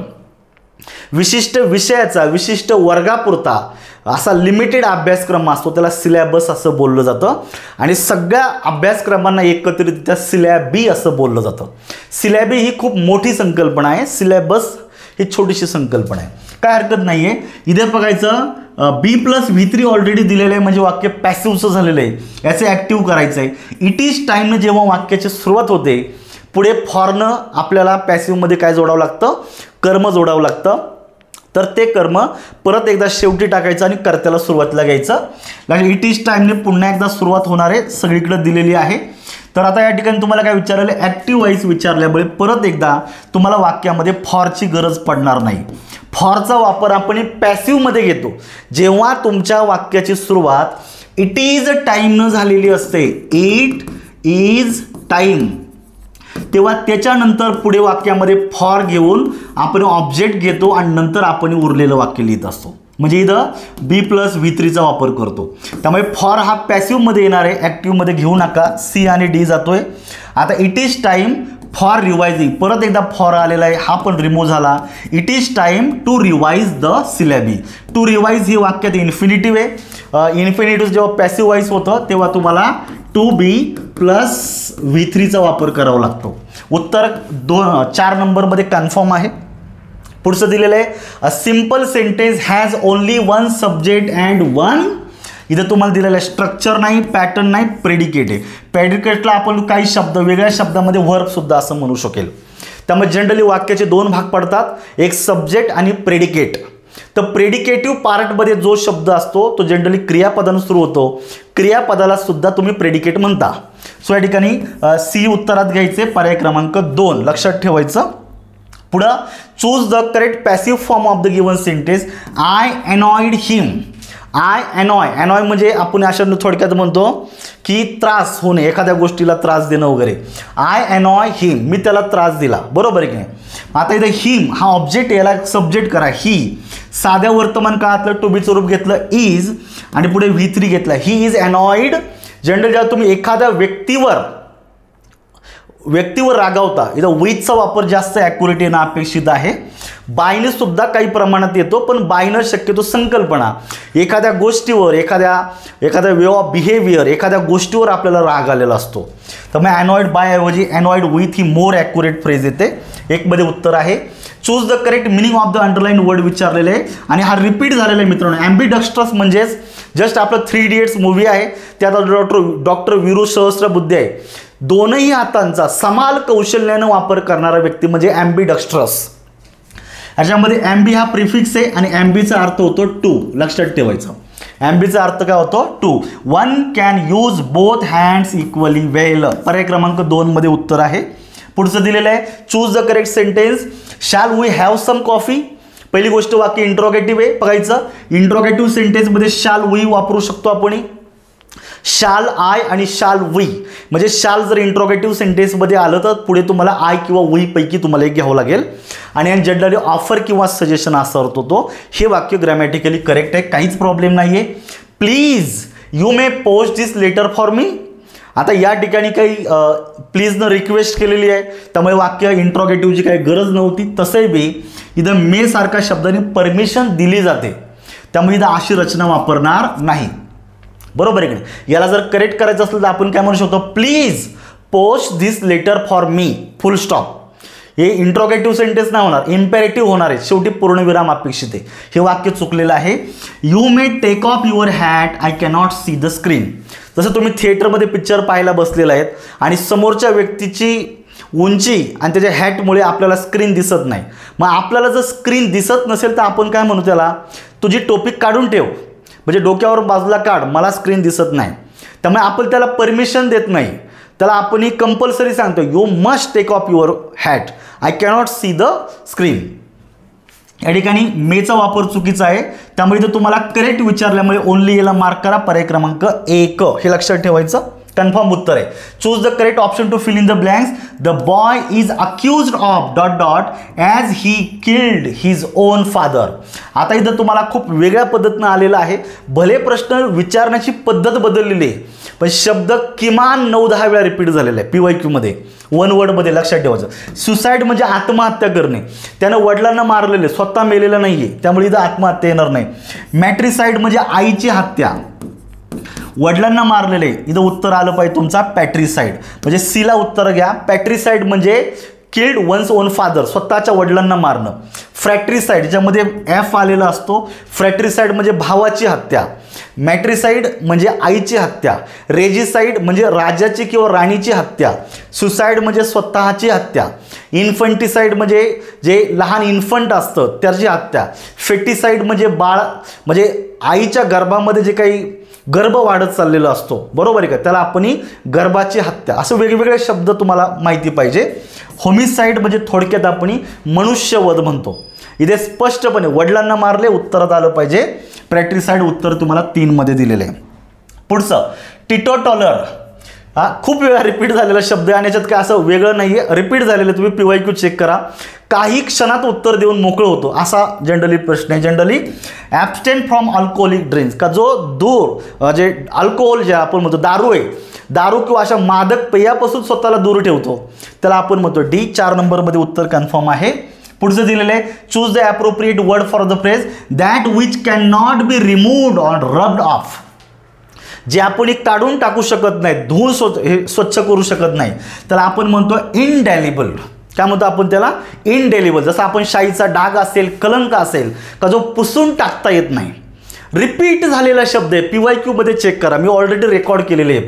विशिष्ट विषयाचा, विशिष्ट वर्गापुरता असा लिमिटेड अभ्यासक्रम असतो, त्याला सिलॅबस असं बोललं जातं. आणि सगळ्या अभ्यासक्रमांना एकत्रितरित्या सिलॅबी असं बोललं जातं. सिलॅबी ही खूप मोठी संकल्पना आहे, सिलॅबस ही छोटीशी संकल्पना आहे, काय हरकत नाही आहे. इथे बघायचं B+V3 ऑलरेडी दिलेलं आहे, म्हणजे वाक्य पॅसिव्हचं झालेलं आहे, याचे ॲक्टिव्ह करायचं आहे. इट इज टाईमनं जेव्हा वाक्याची सुरुवात होते, पुढे फॉरनं आपल्याला पॅसिव्हमध्ये काय जोडावं लागतं, कर्म जोडावं लागतं. तर ते कर्म परत एकदा शेवटी टाकायचं आणि कर्त्याला सुरुवातीला घ्यायचं. इट इज टाईमने पुन्हा एकदा सुरुवात होणार आहे, सगळीकडे दिलेली आहे. तर आता या ठिकाणी तुम्हाला काय विचारले, ॲक्टिव्ह वाईज विचारल्यामुळे परत एकदा तुम्हाला वाक्यामध्ये फॉरची गरज पडणार नाही. फॉरचा वापर आपण पॅसिव्हमध्ये घेतो जेव्हा तुमच्या वाक्याची सुरुवात इट इज टाईमनं झालेली असते. इट इज टाईम, तेव्हा त्याच्यानंतर पुढे वाक्यामध्ये फॉर घेऊन आपण ऑब्जेक्ट घेतो आणि नंतर आपण उरलेलं वाक्य लिहित असतो. म्हणजे इथं B+V3चा वापर करतो. त्यामुळे फॉर हा पॅसिव्हमध्ये येणार आहे, ॲक्टिव्हमध्ये घेऊ नका. सी आणि डी जातोय. आता it is time for revising, परत एकदा फॉर आलेला आहे, हा पण रिमूव्ह झाला. It is time to revise the syllabi. To revise ही वाक्यात इन्फिनिटिव्ह आहे. इन्फिनिटिव्ह जेव्हा पॅसिव्ह वाईज होतं तेव्हा तुम्हाला टू B+V3चा वापर करावा लागतो. उत्तर 4 नंबरमध्ये कन्फर्म आहे. पुढचं दिलेलं आहे, a simple sentence has only 1 subject and 1. इथं तुम्हाला दिलेलं आहे स्ट्रक्चर नाही, पॅटर्न नाही, प्रेडिकेट आहे. प्रेडिकेटला आपण काही शब्द वेगळ्या शब्दामध्ये वर्ब सुद्धा असं म्हणू शकेल. त्यामुळे जनरली वाक्याचे 2 भाग पडतात, एक सब्जेक्ट आणि प्रेडिकेट. तर प्रेडिकेटिव्ह पार्टमध्ये जो शब्द असतो तो जनरली क्रियापदाने सुरू होतो. क्रियापदाला सुद्धा तुम्ही प्रेडिकेट म्हणता. सो या ठिकाणी सी उत्तरात घ्यायचे, पर्याय क्रमांक 2 लक्षात ठेवायचं. पुढं choose the correct passive form of the given sentence. I annoyed him. I अनॉय म्हणजे आपण अशा थोडक्यात म्हणतो की त्रास होणे, एखाद्या गोष्टीला त्रास देणं वगैरे. आय अनॉय हिम, मी त्याला त्रास दिला, बरोबर आहे की नाही. आता इथं हिम हा ऑब्जेक्ट, याला सब्जेक्ट करा. ही साध्या वर्तमान काळातलं टू बीचं रूप घेतलं इज आणि पुढे V3 घेतला. He is annoyed. जनरल जेव्हा तुम्ही एखाद्या व्यक्तीवर रागावता, इथं विथचा वापर जास्त ॲक्युरेट येणं अपेक्षित आहे. बायने सुद्धा काही प्रमाणात येतो, पण बायनं शक्यतो संकल्पना एखाद्या गोष्टीवर, एखाद्या वे ऑफ बिहेवियर, एखाद्या गोष्टीवर आपल्याला राग आलेला असतो. तर मग अनॉइड बाय ऐवजी annoyed with he more accurate phrase येते. 1 मध्ये उत्तर आहे. Choose the correct meaning of the underline word विचारलेले आहे आणि हा रिपीट झालेला आहे मित्रांनो. ॲम्बिडक्स्ट्रस म्हणजेच जस्ट आपलं 3 इडियट्स मूवी आहे, त्यात डॉक्टर वीरू सहस्त्रबुद्धे आहे. दोनही हातांचा समाल कौशल्यानं वापर करणारा व्यक्ती म्हणजे ॲम्बिडक्स्ट्रस. याच्यामध्ये ॲम्बी हा प्रिफिक्स आहे आणि ॲम्बीचा अर्थ होतो टू. लक्षात ठेवायचं, ॲम्बीचा अर्थ काय होतो? Two. One can use both hands equally well. पर्याय क्रमांक 2 मध्ये उत्तर आहे. पुढचं दिलेलं आहे choose the correct sentence. Shall we have some coffee. पहिली गोष्ट वाक्य इंट्रोगेटिव्ह आहे, बघायचं. इंट्रोगेटिव्ह सेंटेन्समध्ये शाल वी वापरू शकतो आपण. शाल आय आणि शाल वी म्हणजे शाल जर इंट्रोगेटिव्ह सेंटेन्समध्ये आलं तर पुढे तुम्हाला आय किंवा वी पैकी तुम्हाला एक घ्यावं लागेल. आणि जनरली ऑफर किंवा सजेशन असा अर्थ होतो. हे वाक्य ग्रॅमॅटिकली करेक्ट आहे, काहीच प्रॉब्लेम नाही आहे. Please you may post this letter for me. आता या ठिकाणी काही प्लीजनं रिक्वेस्ट केलेली आहे, त्यामुळे वाक्य इंट्रोगेटिव्हची काही गरज नव्हती. तसंही बी इथं मे सारख्या शब्दाने परमिशन दिली जाते, त्यामुळे इथं अशी रचना वापरणार नाही, बरोबर आहे की नाही. याला जर करेक्ट करायचं असेल तर आपण काय म्हणू शकतो? Please post this letter for me, full stop. हे इंट्रोगेटिव्ह सेंटेन्स नाही होणार, इम्पेरेटिव्ह होणार आहे, शेवटी पूर्णविराम अपेक्षित आहे. हे वाक्य चुकलेलं आहे. You may take off your hat, I cannot see the screen. जसं तुम्ही थिएटरमध्ये पिक्चर पाहायला बसलेला आहेत आणि समोरच्या व्यक्तीची उंची आणि त्याच्या हॅटमुळे आपल्याला स्क्रीन दिसत नाही. मग आपल्याला जर स्क्रीन दिसत नसेल तर आपण काय म्हणू त्याला? तुझी टोपी काढून ठेव, म्हणजे डोक्यावर बाजूला काढ, मला स्क्रीन दिसत नाही. त्यामुळे आपण त्याला परमिशन देत नाही, त्याला आपण ही कंपल्सरी सांगतो you must take off your hat, I cannot see the screen. या ठिकाणी मेचा वापर चुकीचा आहे, त्यामुळे इथं तुम्हाला करेक्ट विचारल्यामुळे ओनली याला मार्क करा. पर्याय क्रमांक 1 हे लक्षात ठेवायचं. कन्फर्म उत्तर आहे. Choose the correct option to fill in the blanks. The boy is accused of dot dot as he killed his own father. आता इथं तुम्हाला खूप वेगळ्या पद्धतीनं आलेलं आहे. भले प्रश्न विचारण्याची पद्धत बदललेली आहे, पण शब्द किमान 9-10 वेळा रिपीट झालेला आहे PYQ मध्ये, 1 वर्डमध्ये. लक्षात ठेवायचं. सुसाईड म्हणजे आत्महत्या करणे. त्यानं वडिलांना मारलेले, स्वतः मेलेलं नाही आहे, त्यामुळे इथं आत्महत्या येणार नाही. मॅट्रिसाईड म्हणजे आईची हत्या, वडिलांना मारलेले, इथं उत्तर आलं पाहिजे तुमचा पॅट्रिसाईड. म्हणजे सीला उत्तर घ्या. पॅट्रिसाईड म्हणजे किल्ड वन्स ओन फादर, स्वतःच्या वडिलांना मारणं. फ्रॅट्रिसाईड ज्यामध्ये F आलेला असतो, फ्रॅट्रिसाईड म्हणजे भावाची हत्या. मॅट्रिसाईड म्हणजे आईची हत्या. रेजिसाईड म्हणजे राजाची किंवा राणीची हत्या. सुसाईड म्हणजे स्वतःची हत्या. इन्फंटिसाईड म्हणजे जे लहान इन्फंट असतं त्याची हत्या. फेटिसाईड म्हणजे बाळ, म्हणजे आईच्या गर्भामध्ये जे काही गर्भ वाढत चाललेला असतो, बरोबर आहे का, त्याला आपण गर्भाची हत्या. असं वेगवेगळे शब्द तुम्हाला माहिती पाहिजे. होमिसाईड म्हणजे थोडक्यात आपण मनुष्यवध म्हणतो. इथे स्पष्टपणे वडिलांना मारले, उत्तरात आलं पाहिजे. प्रॅट्रिसाईड उत्तर तुम्हाला 3 मध्ये दिलेलं आहे. पुढचं टिटोटॉलर. हा खूप वेळा रिपीट झालेला शब्द आहे आणि याच्यात काय असं वेगळं नाही आहे, रिपीट झालेलं. तुम्ही PYQ चेक करा. काही क्षणात उत्तर देऊन मोकळं होतो असा जनरली प्रश्न आहे. जनरली ॲब्स्टेन फ्रॉम अल्कोहोलिक ड्रिंक्स, का जो दूर जे अल्कोहोल जे आपण म्हणतो दारू आहे, दारू किंवा अशा मादक पेयापासून स्वतःला दूर ठेवतो, त्याला आपण म्हणतो D. 4 नंबरमध्ये उत्तर कन्फर्म आहे. पुढचं दिलेलं आहे choose the appropriate word for the phrase. That which can not be removed or rubbed of. जे आपण काढून टाकू शकत नाही, धुवून स्वच्छ करू शकत नाही, त्याला आपण म्हणतो इनडेलिबल. काय म्हणतो आपण त्याला? इनडेलिबल. जसं आपण शाईचा डाग असेल, कलंक असेल, का जो पुसून टाकता येत नाही. रिपीट झालेला शब्द आहे, PYQ मध्ये चेक करा, मी ऑलरेडी रेकॉर्ड केलेले आहे.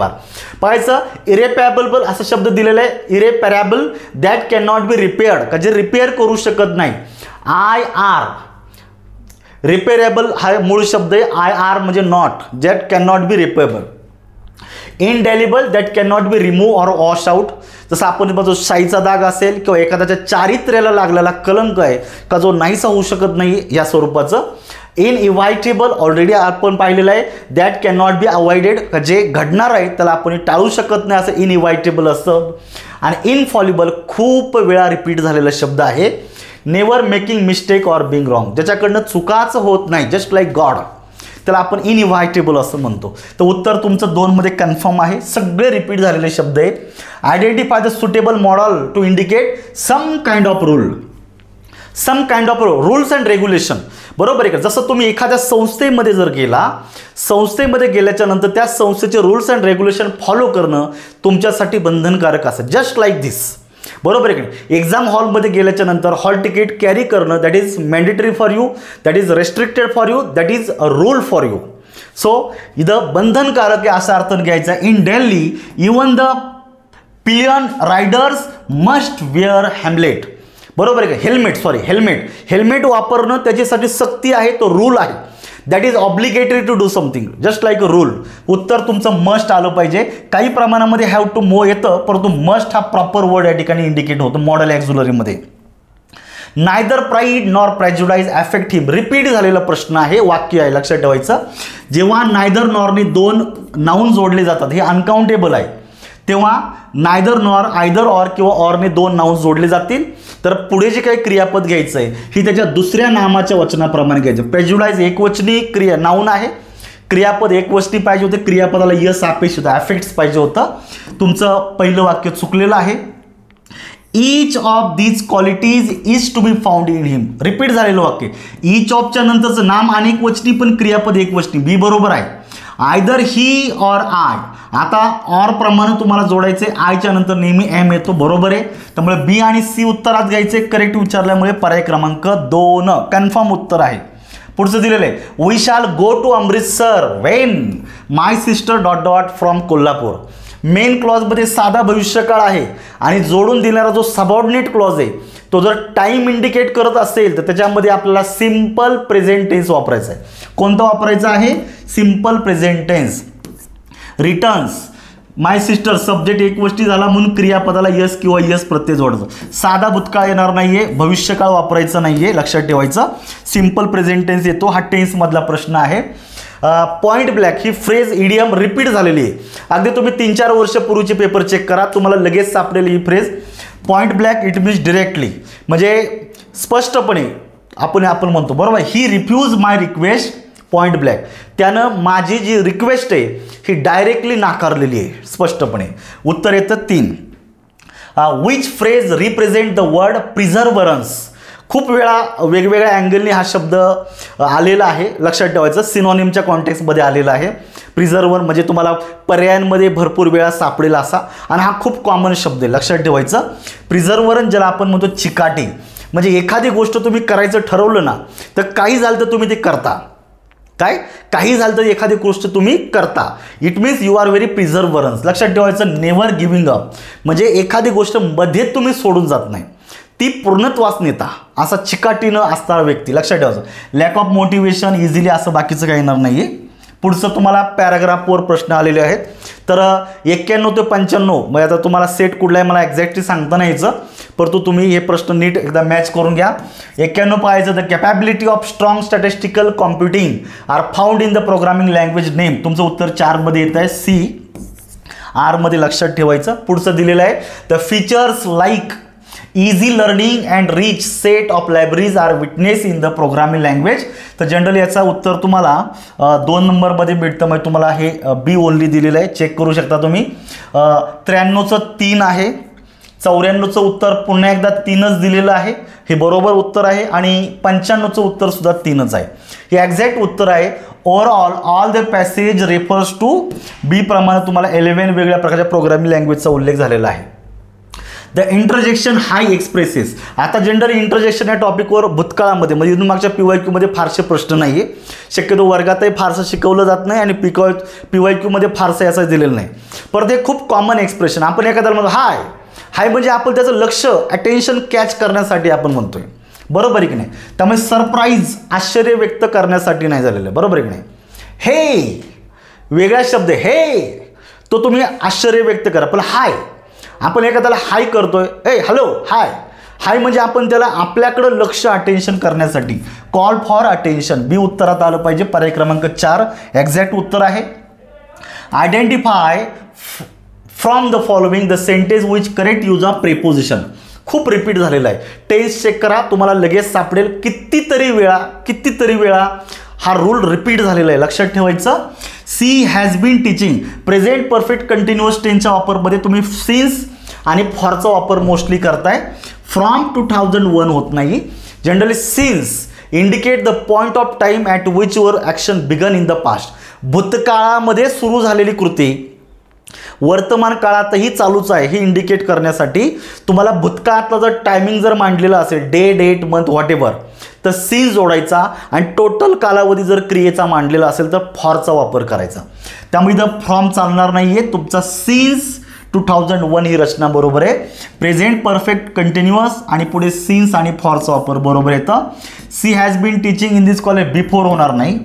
पाहायचं. इरेपॅरेबल असा शब्द दिलेला आहे. Irreparable that can not be repaired, का जे रिपेअर करू शकत नाही. IR रिपेरेबल हा मूळ शब्द आहे, IR म्हणजे not, that can not B repairable. Indelible that can not B remove or wash out. जसं आपण बघतो शाईचा दाग असेल किंवा एखाद्याच्या चारित्र्याला लागलेला कलंक आहे का जो नाहीसा होऊ शकत नाही या स्वरूपाचं. इनइव्हायटेबल ऑलरेडी आपण पाहिलेलं आहे, that can not be avoided, जे घडणार आहे त्याला आपण टाळू शकत नाही असं इनइव्हायटेबल असतं. आणि इनफॉलिबल खूप वेळा रिपीट झालेला शब्द आहे. Never making mistake or being wrong, ज्याच्याकडनं चुकाच होत नाही, जस्ट लाईक गॉड, त्याला आपण इनइव्हायटेबल असं म्हणतो. तर उत्तर तुमचं 2 मध्ये कन्फर्म आहे. सगळे रिपीट झालेले शब्द आहे. Identify the suitable modal to indicate some kind of rule. Some kind of rules and regulation, बरोबर आहे का. जसं तुम्ही एखाद्या संस्थेमध्ये जर गेला, संस्थेमध्ये गेल्याच्या नंतर त्या संस्थेचे रूल्स अँड रेग्युलेशन फॉलो करणं तुमच्यासाठी बंधनकारक असेल, जस्ट लाईक दिस, बरोबर आहे की. एक्झाम हॉलमध्ये गेल्याच्या नंतर हॉल तिकीट कॅरी करणं that is mandatory for you, that is restricted for you, that is a rule for you. So इथं बंधनकारक आहे असा अर्थ घ्यायचा. In Delhi even the pillion riders must wear helmet, बरोबर आहे का. हेल्मेट वापरणं त्याच्यासाठी सक्ती आहे, तो रूल आहे. That is obligatory to do something, just like a rule. उत्तर तुमचं मस्ट आलं पाहिजे. काही प्रमाणामध्ये हॅव टू मो येतं, परंतु मस्ट हा प्रॉपर वर्ड या ठिकाणी इंडिकेट होतो मॉडेल ॲक्झुलरीमध्ये. Neither pride nor prejudice affect him, repeat झालेला प्रश्न आहे, वाक्य आहे, लक्षात ठेवायचं. जेव्हा नायदर नॉरने 2 नाऊन जोडले जातात, हे अनकाउंटेबल आहे, तेव्हा नायदर नॉर, आयदर ऑर किंवा ऑरने 2 नाऊन जोडले जातील, तर पुढे जे काही क्रियापद घ्यायचं आहे ही त्याच्या दुसऱ्या नामाच्या वचनाप्रमाणे घ्यायचं. प्रेज्युडाइज एकवचनी क्रिया नाऊन आहे, क्रियापद एकवचनी पाहिजे होते, क्रियापदाला यस अपेक्षित होतं, अफेक्ट्स पाहिजे होतं. तुमचं पहिलं वाक्य चुकलेलं आहे. Each of these qualities is to be found in him, repeat झालेलं वाक्य. ईच ऑफच्या नंतरचं नाम अनेक वचनी पण क्रियापद एकवचनी, बी बरोबर आहे. आयदर ही ऑर आय, आता ऑर प्रमाणे तुम्हाला जोडायचे, आयच्या नंतर नेहमी एम येतो, बरोबर आहे. त्यामुळे बी आणि सी उत्तरात घ्यायचे. करेक्ट विचारल्यामुळे पर्याय क्रमांक 2 कन्फर्म उत्तर आहे. पुढचं दिलेलं आहे, we shall go to Amritsar when my sister dot dot from Kolhapur. Main क्लॉजमध्ये साधा भविष्यकाळ आहे आणि जोडून दिणारा जो सबऑर्डिनेट क्लॉज आहे तो जर टाइम इंडिकेट करत असेल तर त्याच्यामध्ये आपल्याला सिंपल प्रेझेंट टेन्स वापरायचा आहे. कोणतं वापरायचं आहे? Simple present tense. Returns my sister, subject एकवचनी झाला म्हणून क्रियापदाला यस किंवा यस प्रत्यय जोडायचं. साधा भूतकाळ येणार नाहीये, भविष्यकाळ वापरायचं नाहीये, लक्षात ठेवायचं. सिंपल प्रेझेंट टेन्स येतो. हा टेन्स मधला प्रश्न आहे. पॉइंट ब्लॅक ही फ्रेज इडियम रिपीट झालेली आहे. अगदी तुम्ही 3-4 वर्षापूर्वीचे पेपर चेक करा, तुम्हाला लगेच सापडेल ही phrase. Point black it means directly, म्हणजे स्पष्टपणे आपण म्हणतो, बरोबर. He refuse my request point black, त्यानं माझी जी रिक्वेस्ट आहे ही डायरेक्टली नाकारलेली आहे स्पष्टपणे. उत्तर येतं 3. Which phrase represent the word perseverance. खूप वेळा वेगवेगळ्या अँगलने हा शब्द आलेला आहे, लक्षात ठेवायचं. सिनॉनिमच्या कॉन्टेक्स्टमध्ये आलेला आहे. प्रिझर्वर म्हणजे तुम्हाला पर्यायांमध्ये भरपूर वेळा सापडेल असा, आणि हा खूप कॉमन शब्द आहे, लक्षात ठेवायचं. प्रिझर्वरन ज्याला आपण म्हणतो चिकाटी, म्हणजे एखादी गोष्ट तुम्ही करायचं ठरवलं ना तर काही झालं तर तुम्ही ते करता. काही झालं तर एखादी गोष्ट तुम्ही करता. It means you are very perseverance, लक्षात ठेवायचं. नेव्हर गिव्हिंग अप म्हणजे एखादी गोष्ट मध्ये तुम्ही सोडून जात नाही, ती पूर्णत्वास नेता, असा चिकाटीनं असणारा व्यक्ती, लक्षात ठेवायचं. लॅक ऑफ मोटिवेशन, इझिली, असं बाकीचं काही येणार नाही आहे. पुढचं तुम्हाला पॅराग्राफवर प्रश्न आलेले आहेत. तर 91 ते 95 म्हणजे आता तुम्हाला सेट कुठला आहे मला एक्झॅक्टली सांगता नाही यायचं, परंतु तुम्ही हे प्रश्न नीट एकदा मॅच करून घ्या. 91 पाहायचं, the capability of strong statistical computing are found in the programming language name. तुमचं उत्तर 4 मध्ये येत आहे, सी. आर मध्ये लक्षात ठेवायचं. पुढचं दिलेलं आहे, the features like easy learning and rich set of libraries are witness in the programming language. तर जनरली याचा उत्तर तुम्हाला 2 नंबरमध्ये भेटतं, म्हणजे तुम्हाला हे बी ओनली दिलेलं आहे, चेक करू शकता तुम्ही. 93चं 3 आहे. 94चं उत्तर पुन्हा एकदा 3च दिलेलं आहे, हे बरोबर उत्तर आहे. आणि 95चं उत्तर सुद्धा 3च आहे, हे एक्झॅक्ट उत्तर आहे. Overall all the passage refers to be प्रमाणे तुम्हाला 11 वेगळ्या प्रकारच्या प्रोग्रामिंग लँग्वेजचा उल्लेख झालेला आहे. The interjection high expresses. आता जनरल इंटरजेक्शन या टॉपिकवर भूतकाळामध्ये म्हणजे इथून मागच्या PYQ मध्ये फारसे प्रश्न नाही आहे, शक्यतो वर्गातही फारसं शिकवलं जात नाही आणि PYQ मध्ये फारसं याचं दिलेलं नाही. पण ते खूप कॉमन एक्सप्रेशन. आपण एखाद्याला म्हणतो हाय, हाय म्हणजे आपण त्याचं लक्ष अटेन्शन कॅच करण्यासाठी आपण म्हणतोय, बरोबर आहे की नाही? त्यामुळे सरप्राईज आश्चर्य व्यक्त करण्यासाठी नाही झालेलं, बरोबर आहे की नाही? हे वेगळा शब्द आहे, हे तो तुम्ही आश्चर्य व्यक्त करा. पण हाय, आपण एखाद्याला हाय करतोय, ए हॅलो हाय, हाय म्हणजे आपण त्याला आपल्याकडं लक्ष अटेन्शन करण्यासाठी, कॉल फॉर अटेन्शन. बी उत्तरात आलं पाहिजे. पर्याय क्रमांक 4 एक्झॅक्ट उत्तर आहे. Identify from the following the sentence which correct use of preposition. खूप रिपीट झालेला आहे. टेन्स चेक करा, तुम्हाला लगेच सापडेल. कितीतरी वेळा हा रूल रिपीट झालेला आहे, लक्षात ठेवायचं. She has been teaching. Present perfect continuous टेन्सच्या वापरमध्ये तुम्ही सिन्स आणि फॉरचा वापर मोस्टली करताय. फ्रॉम 2001 होत नाही. Generally since indicate the point of time at which your action began in the past. भूतकाळामध्ये सुरू झालेली कृती वर्तमान काळातही चालूच आहे हे इंडिकेट करण्यासाठी तुम्हाला भूतकाळातला जर टायमिंग जर मांडलेला असेल, day date month whatever, तर सिन्स जोडायचा. आणि टोटल कालावधी जर क्रियेचा मांडलेला असेल तर फॉरचा वापर करायचा. त्यामुळे इथं फ्रॉम चालणार नाही आहे. तुमचा सिन्स 2001 ही रचना बरोबर आहे. प्रेझेंट परफेक्ट कंटिन्युअस आणि पुढे सिन्स आणि फॉरचा वापर बरोबर येतं. She has been teaching in this college, before होणार नाही,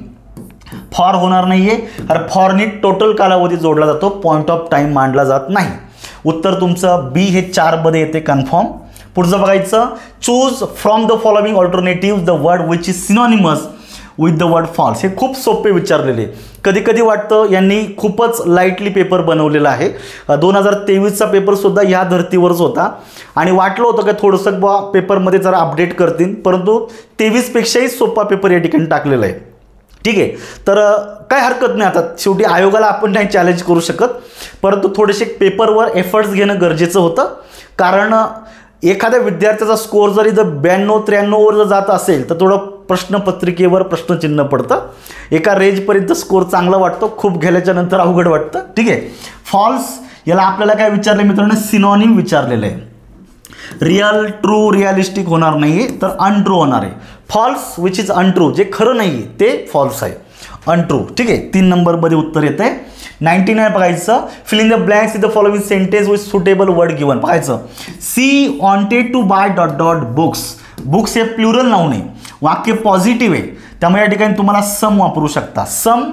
फॉर होणार नाही आहे. कारण फॉरनी टोटल कालावधी जोडला जातो, पॉईंट ऑफ टाईम मांडला जात नाही. उत्तर तुमचं बी हे 4 मध्ये येते कन्फर्म. पुढचं बघायचं. Choose from the following alternative the word which is synonymous with the word false. हे खूप सोपे विचारलेले. कधी कधी वाटतं यांनी खूपच लाईटली पेपर बनवलेला आहे. 2023चा पेपरसुद्धा ह्या धर्तीवरच होता आणि वाटलं होतं की थोडंसं बा पेपरमध्ये जरा अपडेट करतील, परंतु 23पेक्षाही सोपा पेपर या ठिकाणी टाकलेला आहे. ठीक आहे, तर काय हरकत नाही. आता शेवटी आयोगाला आपण नाही चॅलेंज करू शकत, परंतु थोडेसे पेपरवर एफर्ट्स घेणं गरजेचं होतं. कारण एखाद्या विद्यार्थ्याचा स्कोअर जरी जर 92-93वर जर जात असेल तर थोडं प्रश्नपत्रिकेवर प्रश्नचिन्ह पडतं. एका रेंजपर्यंत स्कोअर चांगला वाटतो, खूप गेल्याच्या नंतर अवघड वाटतं. ठीक आहे. फॉल्स याला आपल्याला काय विचारलं मित्रांनो? सिनॉनिम विचारलेलं आहे. रिअल, ट्रू, रिअलिस्टिक होणार नाही तर अनट्रू होणार आहे. फॉल्स विच इज अनट्रू, जे खरं नाही आहे ते फॉल्स आहे, अनट्रू. ठीक आहे, 3 नंबरमध्ये उत्तर येते. 99 बघायचं. Fill in the blanks in the following sentence with suitable word given. बघायचं. She wanted to buy dot dot books. Books हे प्लुरल नाऊन आहे, वाक्य पॉझिटिव्ह आहे, त्यामुळे या ठिकाणी तुम्हाला सम वापरू शकता. सम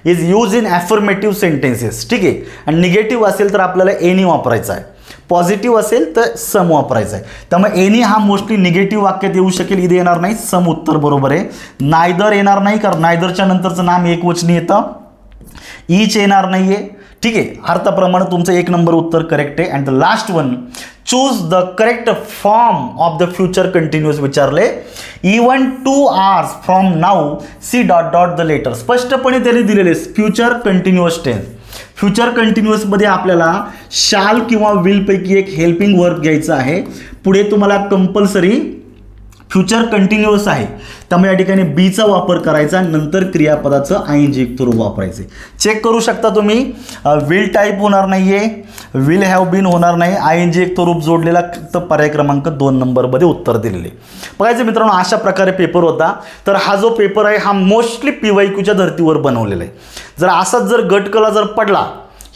is use in affirmative sentences. ठीक आहे, आणि निगेटिव्ह असेल तर आपल्याला एनी वापरायचा आहे, पॉझिटिव्ह असेल तर सम वापरायचं आहे. त्यामुळे एनी हा मोस्टली निगेटिव्ह वाक्यात येऊ शकेल, इथे येणार नाही. सम उत्तर बरोबर आहे. नायदर येणार नाही, कारण नायदरच्या नंतरचं नाम एकवचनी येतं. ईच येणार नाही आहे. ठीक आहे, अर्थाप्रमाणे तुमचं 1 नंबर उत्तर करेक्ट आहे. And the last one, choose the correct form of the future continuous विचारले. Even 2 hours from now she dot dot the letter. स्पष्टपणे त्यांनी दिलेले फ्युचर कंटिन्युअस टेन्स. फ्युचर कंटिन्युअसमध्ये आपल्याला शाल किंवा विलपैकी एक हेल्पिंग वर्ब घ्यायचं आहे. पुढे तुम्हाला कंपल्सरी फ्युचर कंटिन्युअस आहे, त्यामुळे या ठिकाणी बीचा वापर करायचा. नंतर क्रियापदाचं आयएनजी युक्त रूप वापरायचे. चेक करू शकता तुम्ही. विल टाईप होणार नाही आहे, विल हॅव बीन होणार नाही, आयएनजी युक्त रूप जोडलेला फक्त पर्याय क्रमांक 2 नंबरमध्ये उत्तर दिलेले. बघायचं मित्रांनो, अशा प्रकारे पेपर होता. तर हा जो पेपर आहे हा मोस्टली PYQच्या धर्तीवर बनवलेला आहे. जर असाच जर गटकला जर पडला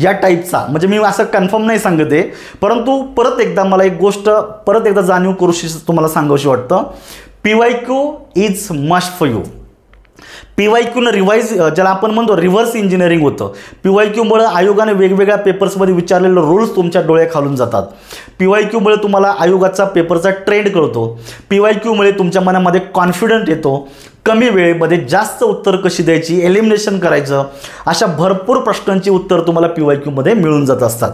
या टाईपचा, म्हणजे मी असं कन्फर्म नाही सांगत आहे, परंतु परत एकदा मला एक गोष्ट परत एकदा जाणीव करूशी तुम्हाला सांगावीशी वाटतं. PYQ is must for you. PYQनं रिवाईज, ज्याला आपण म्हणतो रिव्हर्स इंजिनिअरिंग होतं. PYQमुळे आयोगाने वेगवेगळ्या पेपर्समध्ये विचारलेले रूल्स तुमच्या डोळ्याखालून जातात. PYQमुळे तुम्हाला आयोगाचा पेपरचा ट्रेंड कळतो. PYQमुळे तुमच्या मनामध्ये कॉन्फिडंट येतो. कमी वेळेमध्ये जास्त उत्तर कशी द्यायची, एलिमिनेशन करायचं, अशा भरपूर प्रश्नांची उत्तर तुम्हाला PYQमध्ये मिळून जात असतात.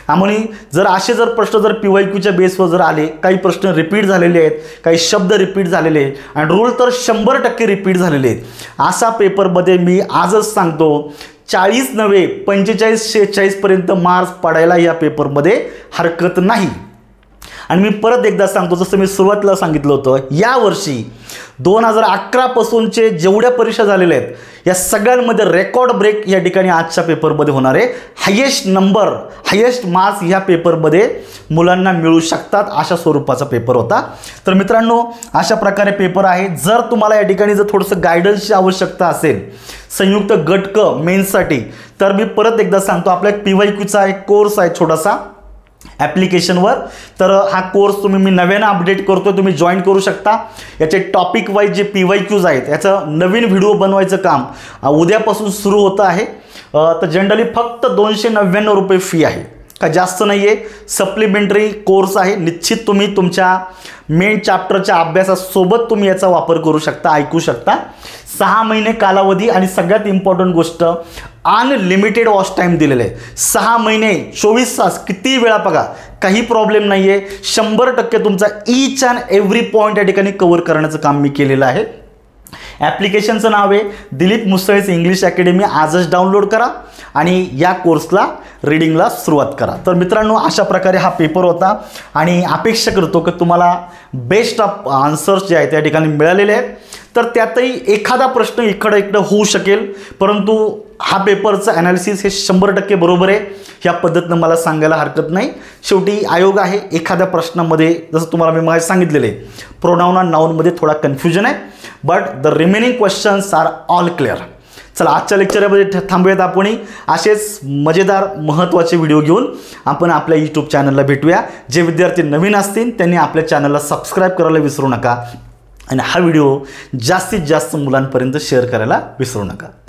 त्यामुळे जर असे जर प्रश्न जर PYQच्या बेसवर जर आले, काही प्रश्न रिपीट झालेले आहेत, काही शब्द रिपीट झालेले आहेत आणि रूल तर 100% रिपीट झालेले आहेत, असा पेपरमध्ये मी आजच सांगतो 40 नव्हे 45-46 पर्यंत मार्क्स पडायला या पेपरमध्ये हरकत नाही. आणि मी परत एकदा सांगतो, जसं मी सुरुवातीला सांगितलं होतं, यावर्षी 2011 पासूनचे जेवढ्या परीक्षा झालेल्या आहेत या सगळ्यांमध्ये रेकॉर्ड ब्रेक या ठिकाणी आजच्या पेपरमध्ये होणार आहे. हायेस्ट नंबर, हायेस्ट मार्क्स ह्या पेपरमध्ये मुलांना मिळू शकतात, अशा स्वरूपाचा पेपर होता. तर मित्रांनो, अशा प्रकारे पेपर आहे. जर तुम्हाला या ठिकाणी जर थोडंसं गायडन्सची आवश्यकता असेल संयुक्त गट क मेन्ससाठी, तर मी परत एकदा सांगतो, आपल्या PYQचा एक कोर्स आहे छोटासा, ॲप्लिकेशनवर. तर हा कोर्स मी नव्यानं अपडेट करतो, तुम्ही जॉईन करू शकता. याचे टॉपिक वाईज जे PYQs आहेत याचं नवीन व्हिडिओ बनवायचं काम उद्यापासून सुरू होतं आहे. तर जनरली फक्त 299 रुपये फी आहे, का जास्त नाही आहे. सप्लिमेंटरी कोर्स आहे. निश्चित तुम्ही तुमच्या मेन चॅप्टरच्या अभ्यासासोबत तुम्ही याचा वापर करू शकता, ऐकू शकता. 6 महिने कालावधी आणि सगळ्यात इम्पॉर्टंट गोष्ट अनलिमिटेड वॉच टाईम दिलेलं आहे. 6 महिने 24 तास किती वेळा बघा, काही प्रॉब्लेम नाही आहे. 100% तुमचा ईच अँड एव्हरी पॉईंट या ठिकाणी कव्हर करण्याचं काम मी केलेलं आहे. ॲप्लिकेशनचं नाव आहे दिलीप मुसळेच इंग्लिश अकॅडमी. आजच डाउनलोड करा आणि या कोर्सला रीडिंगला सुरुवात करा. तर मित्रांनो, अशा प्रकारे हा पेपर होता आणि अपेक्षा करतो की तुम्हाला बेस्ट ऑफ आन्सर्स जे आहेत त्या ठिकाणी मिळालेले आहेत. तर त्यातही एखादा प्रश्न इकडं इकडं होऊ शकेल, परंतु हा पेपरचं ॲनालिसिस हे 100% बरोबर आहे. ह्या पद्धतीनं मला सांगायला हरकत नाही. शेवटी आयोग आहे. एखाद्या प्रश्नामध्ये जसं तुम्हाला मी मागे सांगितलेले प्रोनाउन आणि नाऊनमध्ये थोडा कन्फ्युजन आहे, but the remaining questions are all clear. चला, आजच्या लेक्चरमध्ये थांबूयात. आपण असेच मजेदार महत्त्वाचे व्हिडिओ घेऊन आपण आपल्या यूट्यूब चॅनलला भेटूया. जे विद्यार्थी नवीन असतील त्यांनी आपल्या चॅनलला सबस्क्राईब करायला विसरू नका आणि हा व्हिडिओ जास्तीत जास्त मुलांपर्यंत शेअर करायला विसरू नका.